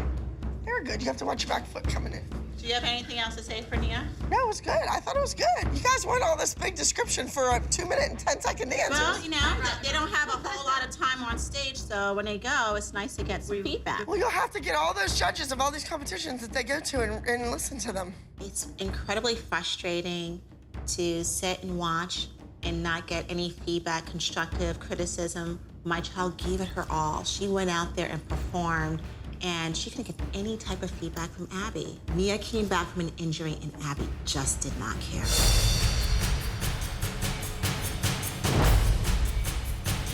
You're good. You have to watch your back foot coming in. Do you have anything else to say for Nia? No, it was good. I thought it was good. You guys went all this big description for a 2-minute and 10-second dance. Well, you know, they don't have a whole lot of time on stage, so when they go, it's nice to get some feedback. Well, you'll have to get all those judges of all these competitions that they go to and listen to them. It's incredibly frustrating to sit and watch and not get any feedback, constructive criticism. My child gave it her all. She went out there and performed, and she couldn't get any type of feedback from Abby. Nia came back from an injury, and Abby just did not care.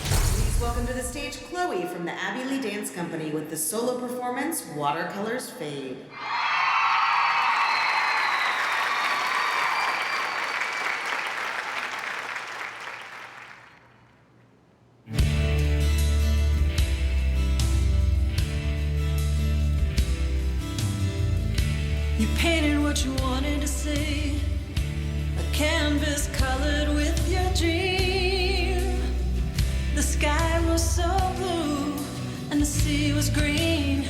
Please welcome to the stage Chloe from the Abby Lee Dance Company with the solo performance, Watercolors Fade. You painted what you wanted to see, a canvas colored with your dream. The sky was so blue and the sea was green,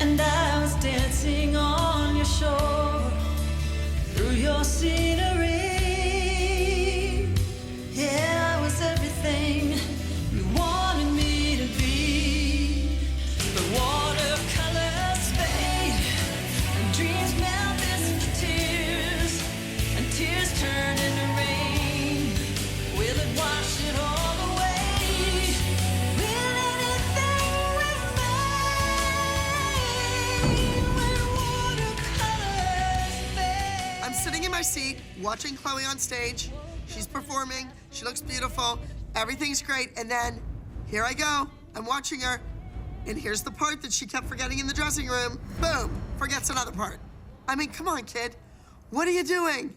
and I was dancing on your shore through your scenery. Yeah, I was everything you wanted me to be. The watercolors fade and dreams melt into tears, and tears turn into rain. Will it wash it all away? Will anything remain when watercolors fade? I'm sitting in my seat, watching Chloe on stage. She's performing, she looks beautiful, everything's great, and then here I go, I'm watching her, and here's the part that she kept forgetting in the dressing room. Boom, forgets another part. I mean, come on, kid, what are you doing?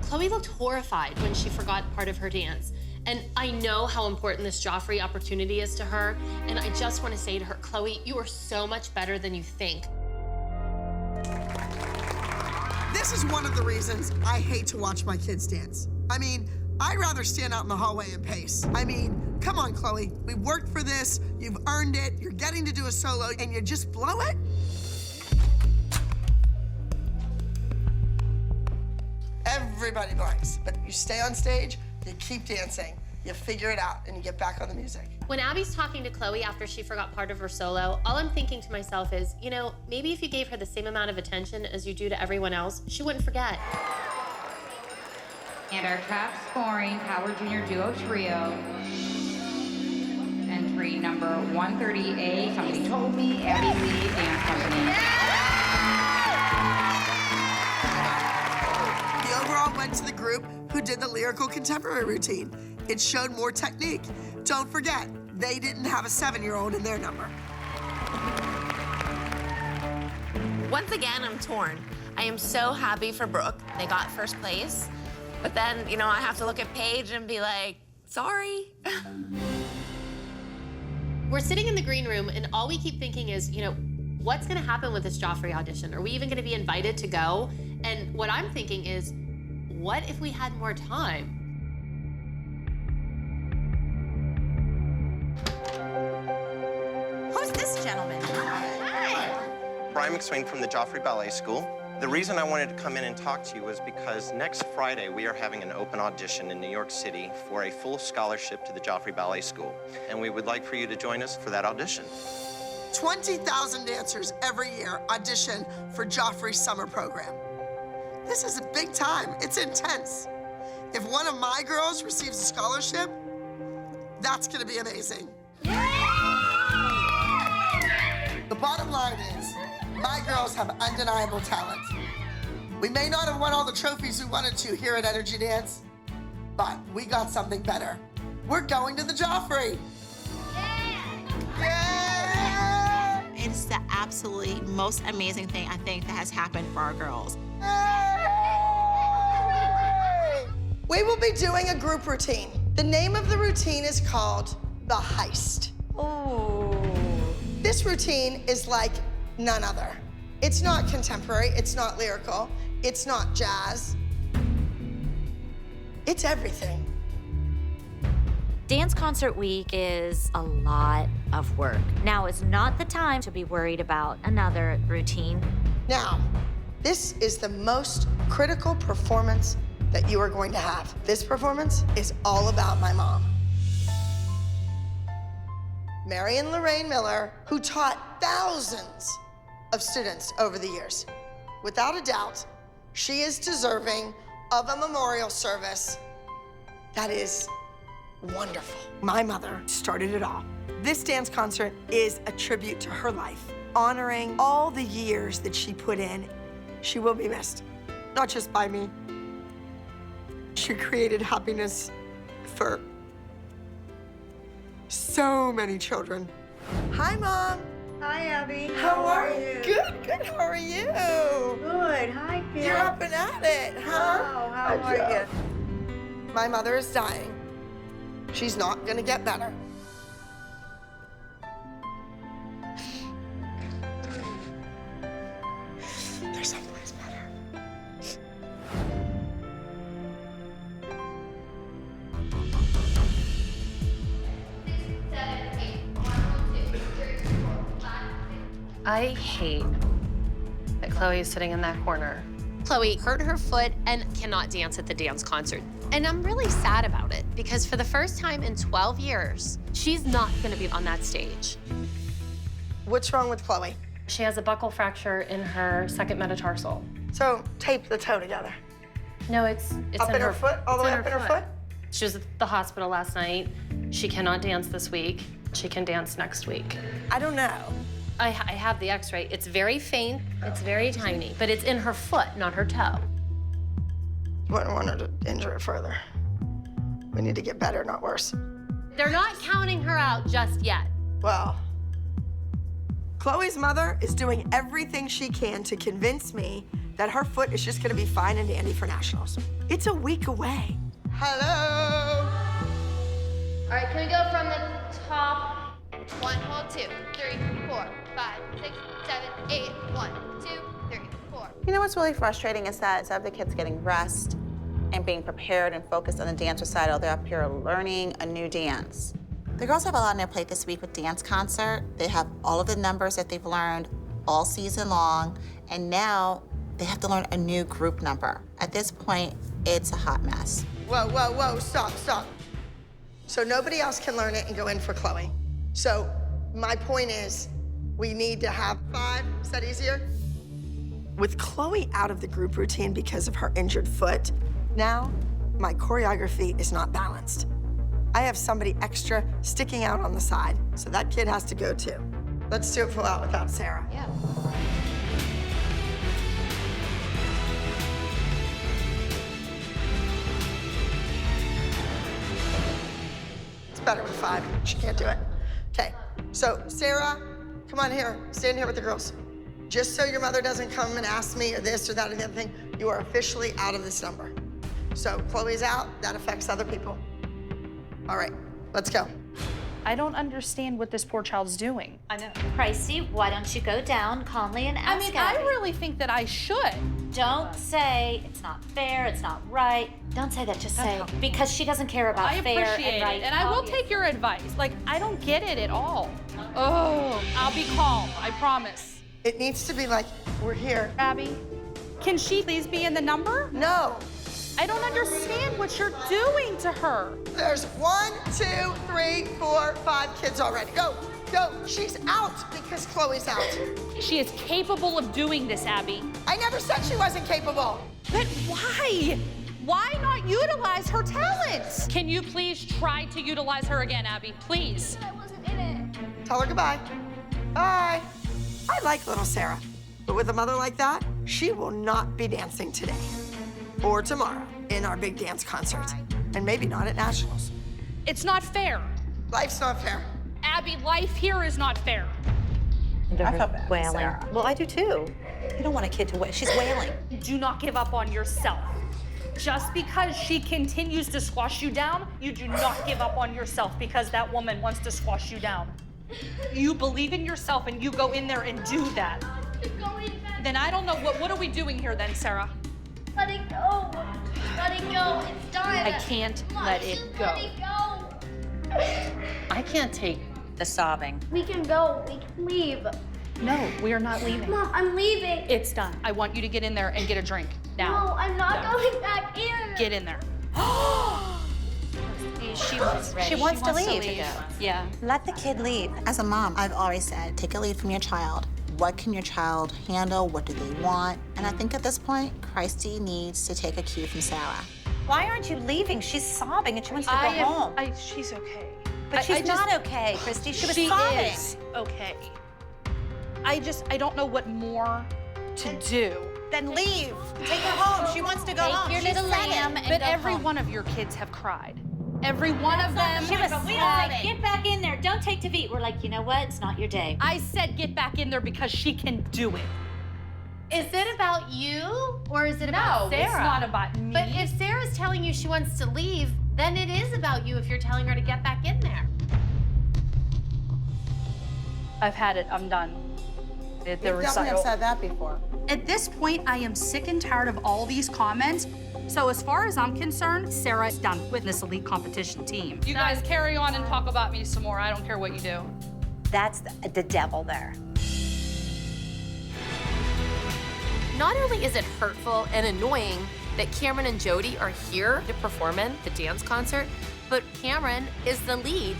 Chloe looked horrified when she forgot part of her dance. And I know how important this Joffrey opportunity is to her. And I just want to say to her, Chloe, you are so much better than you think. This is one of the reasons I hate to watch my kids dance. I mean, I'd rather stand out in the hallway and pace. I mean, come on, Chloe. We worked for this. You've earned it. You're getting to do a solo, and you just blow it? Everybody blinks, but you stay on stage, you keep dancing, you figure it out, and you get back on the music. When Abby's talking to Chloe after she forgot part of her solo, all I'm thinking to myself is, you know, maybe if you gave her the same amount of attention as you do to everyone else, she wouldn't forget. And our top scoring Power Junior Duo Trio, entry number 130A, Somebody Told Me, Abby Lee Dance Company. The overall went to the group who did the lyrical contemporary routine. It showed more technique. Don't forget, they didn't have a 7-year-old in their number. Once again, I'm torn. I am so happy for Brooke. They got first place. But then, you know, I have to look at Paige and be like, sorry. We're sitting in the green room, and all we keep thinking is, you know, what's gonna happen with this Joffrey audition? Are we even gonna be invited to go? And what I'm thinking is, what if we had more time? Who's this gentleman? Brian McSwain from the Joffrey Ballet School. The reason I wanted to come in and talk to you was because next Friday we are having an open audition in New York City for a full scholarship to the Joffrey Ballet School. And we would like for you to join us for that audition. 20,000 dancers every year audition for Joffrey's summer program. This is a big time. It's intense. If one of my girls receives a scholarship, that's gonna be amazing. The bottom line is, my girls have undeniable talent. We may not have won all the trophies we wanted to here at Energy Dance, but we got something better. We're going to the Joffrey. Yeah! It's the absolutely most amazing thing I think that has happened for our girls. We will be doing a group routine. The name of the routine is called The Heist. Ooh. This routine is like none other. It's not contemporary, it's not lyrical, it's not jazz. It's everything. Dance Concert Week is a lot of work. Now is not the time to be worried about another routine. Now, this is the most critical performance that you are going to have. This performance is all about my mom. Marion Lorraine Miller, who taught thousands of students over the years. Without a doubt, she is deserving of a memorial service that is wonderful. My mother started it all. This dance concert is a tribute to her life, honoring all the years that she put in. She will be missed, not just by me. She created happiness for so many children. Hi, Mom. Hi, Abby. How are you? Good, good. How are you? Good. Hi, Kim. You're up and at it, huh? Oh, how are you? My mother is dying. She's not gonna get better. There's someplace better. I hate that Chloe is sitting in that corner. Chloe hurt her foot and cannot dance at the dance concert. And I'm really sad about it because for the first time in 12 years, she's not gonna be on that stage. What's wrong with Chloe? She has a buckle fracture in her second metatarsal. So tape the toe together. No, it's up in her foot? All the way up in her foot? She was at the hospital last night. She cannot dance this week. She can dance next week. I don't know. I have the x-ray. It's very faint, it's very tiny, but it's in her foot, not her toe. Wouldn't want her to injure it further. We need to get better, not worse. They're not counting her out just yet. Well, Chloe's mother is doing everything she can to convince me that her foot is just gonna be fine and dandy for nationals. It's a week away. Hello? All right, can we go from the top? 1, hold 2, 3, 4, 5, 6, 7, 8. 1, 2, 3, 4. You know what's really frustrating is that instead of the kids getting rest and being prepared and focused on the dance recital, they're up here learning a new dance. The girls have a lot on their plate this week with dance concert. They have all of the numbers that they've learned all season long, and now they have to learn a new group number. At this point, it's a hot mess. Whoa, whoa, whoa, stop, stop. So nobody else can learn it and go in for Chloe. So my point is, we need to have 5. Is that easier? With Chloe out of the group routine because of her injured foot, now my choreography is not balanced. I have somebody extra sticking out on the side, so that kid has to go too. Let's do it full out without Sarah. Yeah. It's better with 5. She can't do it. Okay, so Sarah, come on here. Stand here with the girls. Just so your mother doesn't come and ask me or this or that or the other thing, you are officially out of this number. So Chloe's out, that affects other people. All right, let's go. I don't understand what this poor child's doing. I know. Pricey, why don't you go down calmly and ask I Abby? really think that I should. Don't say it's not fair, it's not right. Don't say that, just say, because she doesn't care about I fair appreciate and right. it, and I will take your advice. Like, I don't get it at all. Oh, I'll be calm, I promise. It needs to be like, we're here. Abby, can she please be in the number? No. I don't understand what you're doing to her. There's 1, 2, 3, 4, 5 kids already. Go, go. She's out because Chloe's out. She is capable of doing this, Abby. I never said she wasn't capable. But why? Why not utilize her talents? Can you please try to utilize her again, Abby? Please. I wasn't in it. Tell her goodbye. Bye. I like little Sarah, but with a mother like that, she will not be dancing today or tomorrow in our big dance concert, and maybe not at nationals. It's not fair. Life's not fair. Abby, life here is not fair. I felt bad, wailing. Sarah. Well, I do too. You don't want a kid to wail. She's wailing. Do not give up on yourself. Just because she continues to squash you down, you do not give up on yourself because that woman wants to squash you down. You believe in yourself and you go in there and do that. Then I don't know, what are we doing here then, Sarah? Let it go. Let it go. It's done. I can't let it go. Let it go. I can't take the sobbing. We can go. We can leave. No, we are not leaving. Mom, I'm leaving. It's done. I want you to get in there and get a drink now. No, I'm not No. going back in. Get in there. She wants to leave. Yeah. Let the kid leave. As a mom, I've always said, take a lead from your child. What can your child handle? What do they want? And I think at this point, Christy needs to take a cue from Sarah. Why aren't you leaving? She's sobbing and she wants to go home. She's okay. But she's not okay, Christy. She was sobbing. Is okay. I don't know what more to do. Then leave. Take her home. She wants to go home. Take your little lamb and But go every home. one of your kids have cried. Every one of them. She was like, get back in there. Don't take defeat. We're like, you know what? It's not your day. I said get back in there because she can do it. Is it about you or is it about Sarah? No, it's not about me. But if Sarah's telling you she wants to leave, then it is about you if you're telling her to get back in there. I've had it. I'm done. The You've definitely recital. said that before. At this point, I am sick and tired of all these comments. So as far as I'm concerned, Sarah's done with this elite competition team. You guys carry on and talk about me some more. I don't care what you do. That's the devil there. Not only is it hurtful and annoying that Cameron and Jody are here to perform in the dance concert, but Cameron is the lead.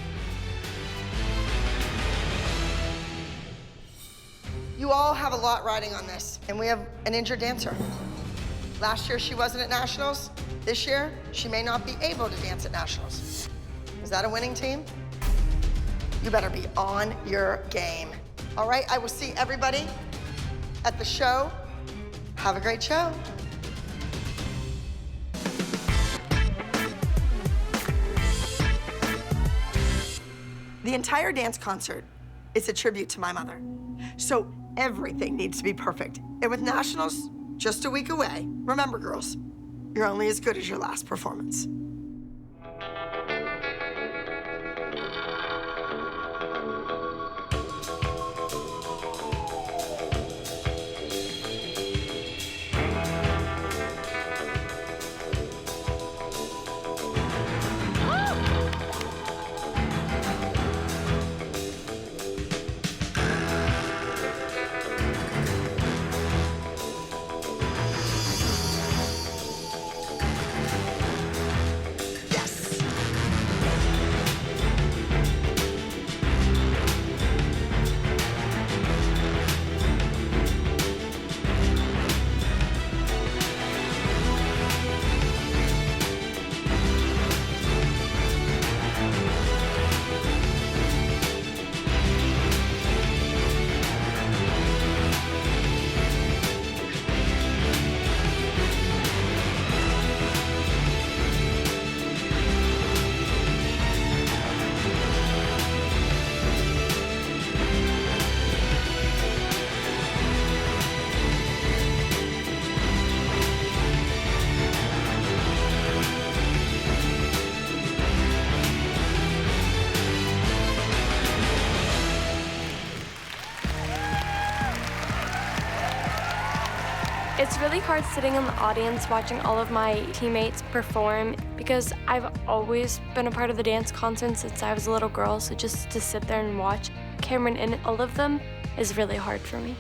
You all have a lot riding on this, and we have an injured dancer. Last year, she wasn't at nationals. This year, she may not be able to dance at nationals. Is that a winning team? You better be on your game. All right, I will see everybody at the show. Have a great show. The entire dance concert is a tribute to my mother. So everything needs to be perfect. And with nationals just a week away, remember, girls, you're only as good as your last performance. It's really hard sitting in the audience watching all of my teammates perform because I've always been a part of the dance concert since I was a little girl, so just to sit there and watch Cameron in all of them is really hard for me.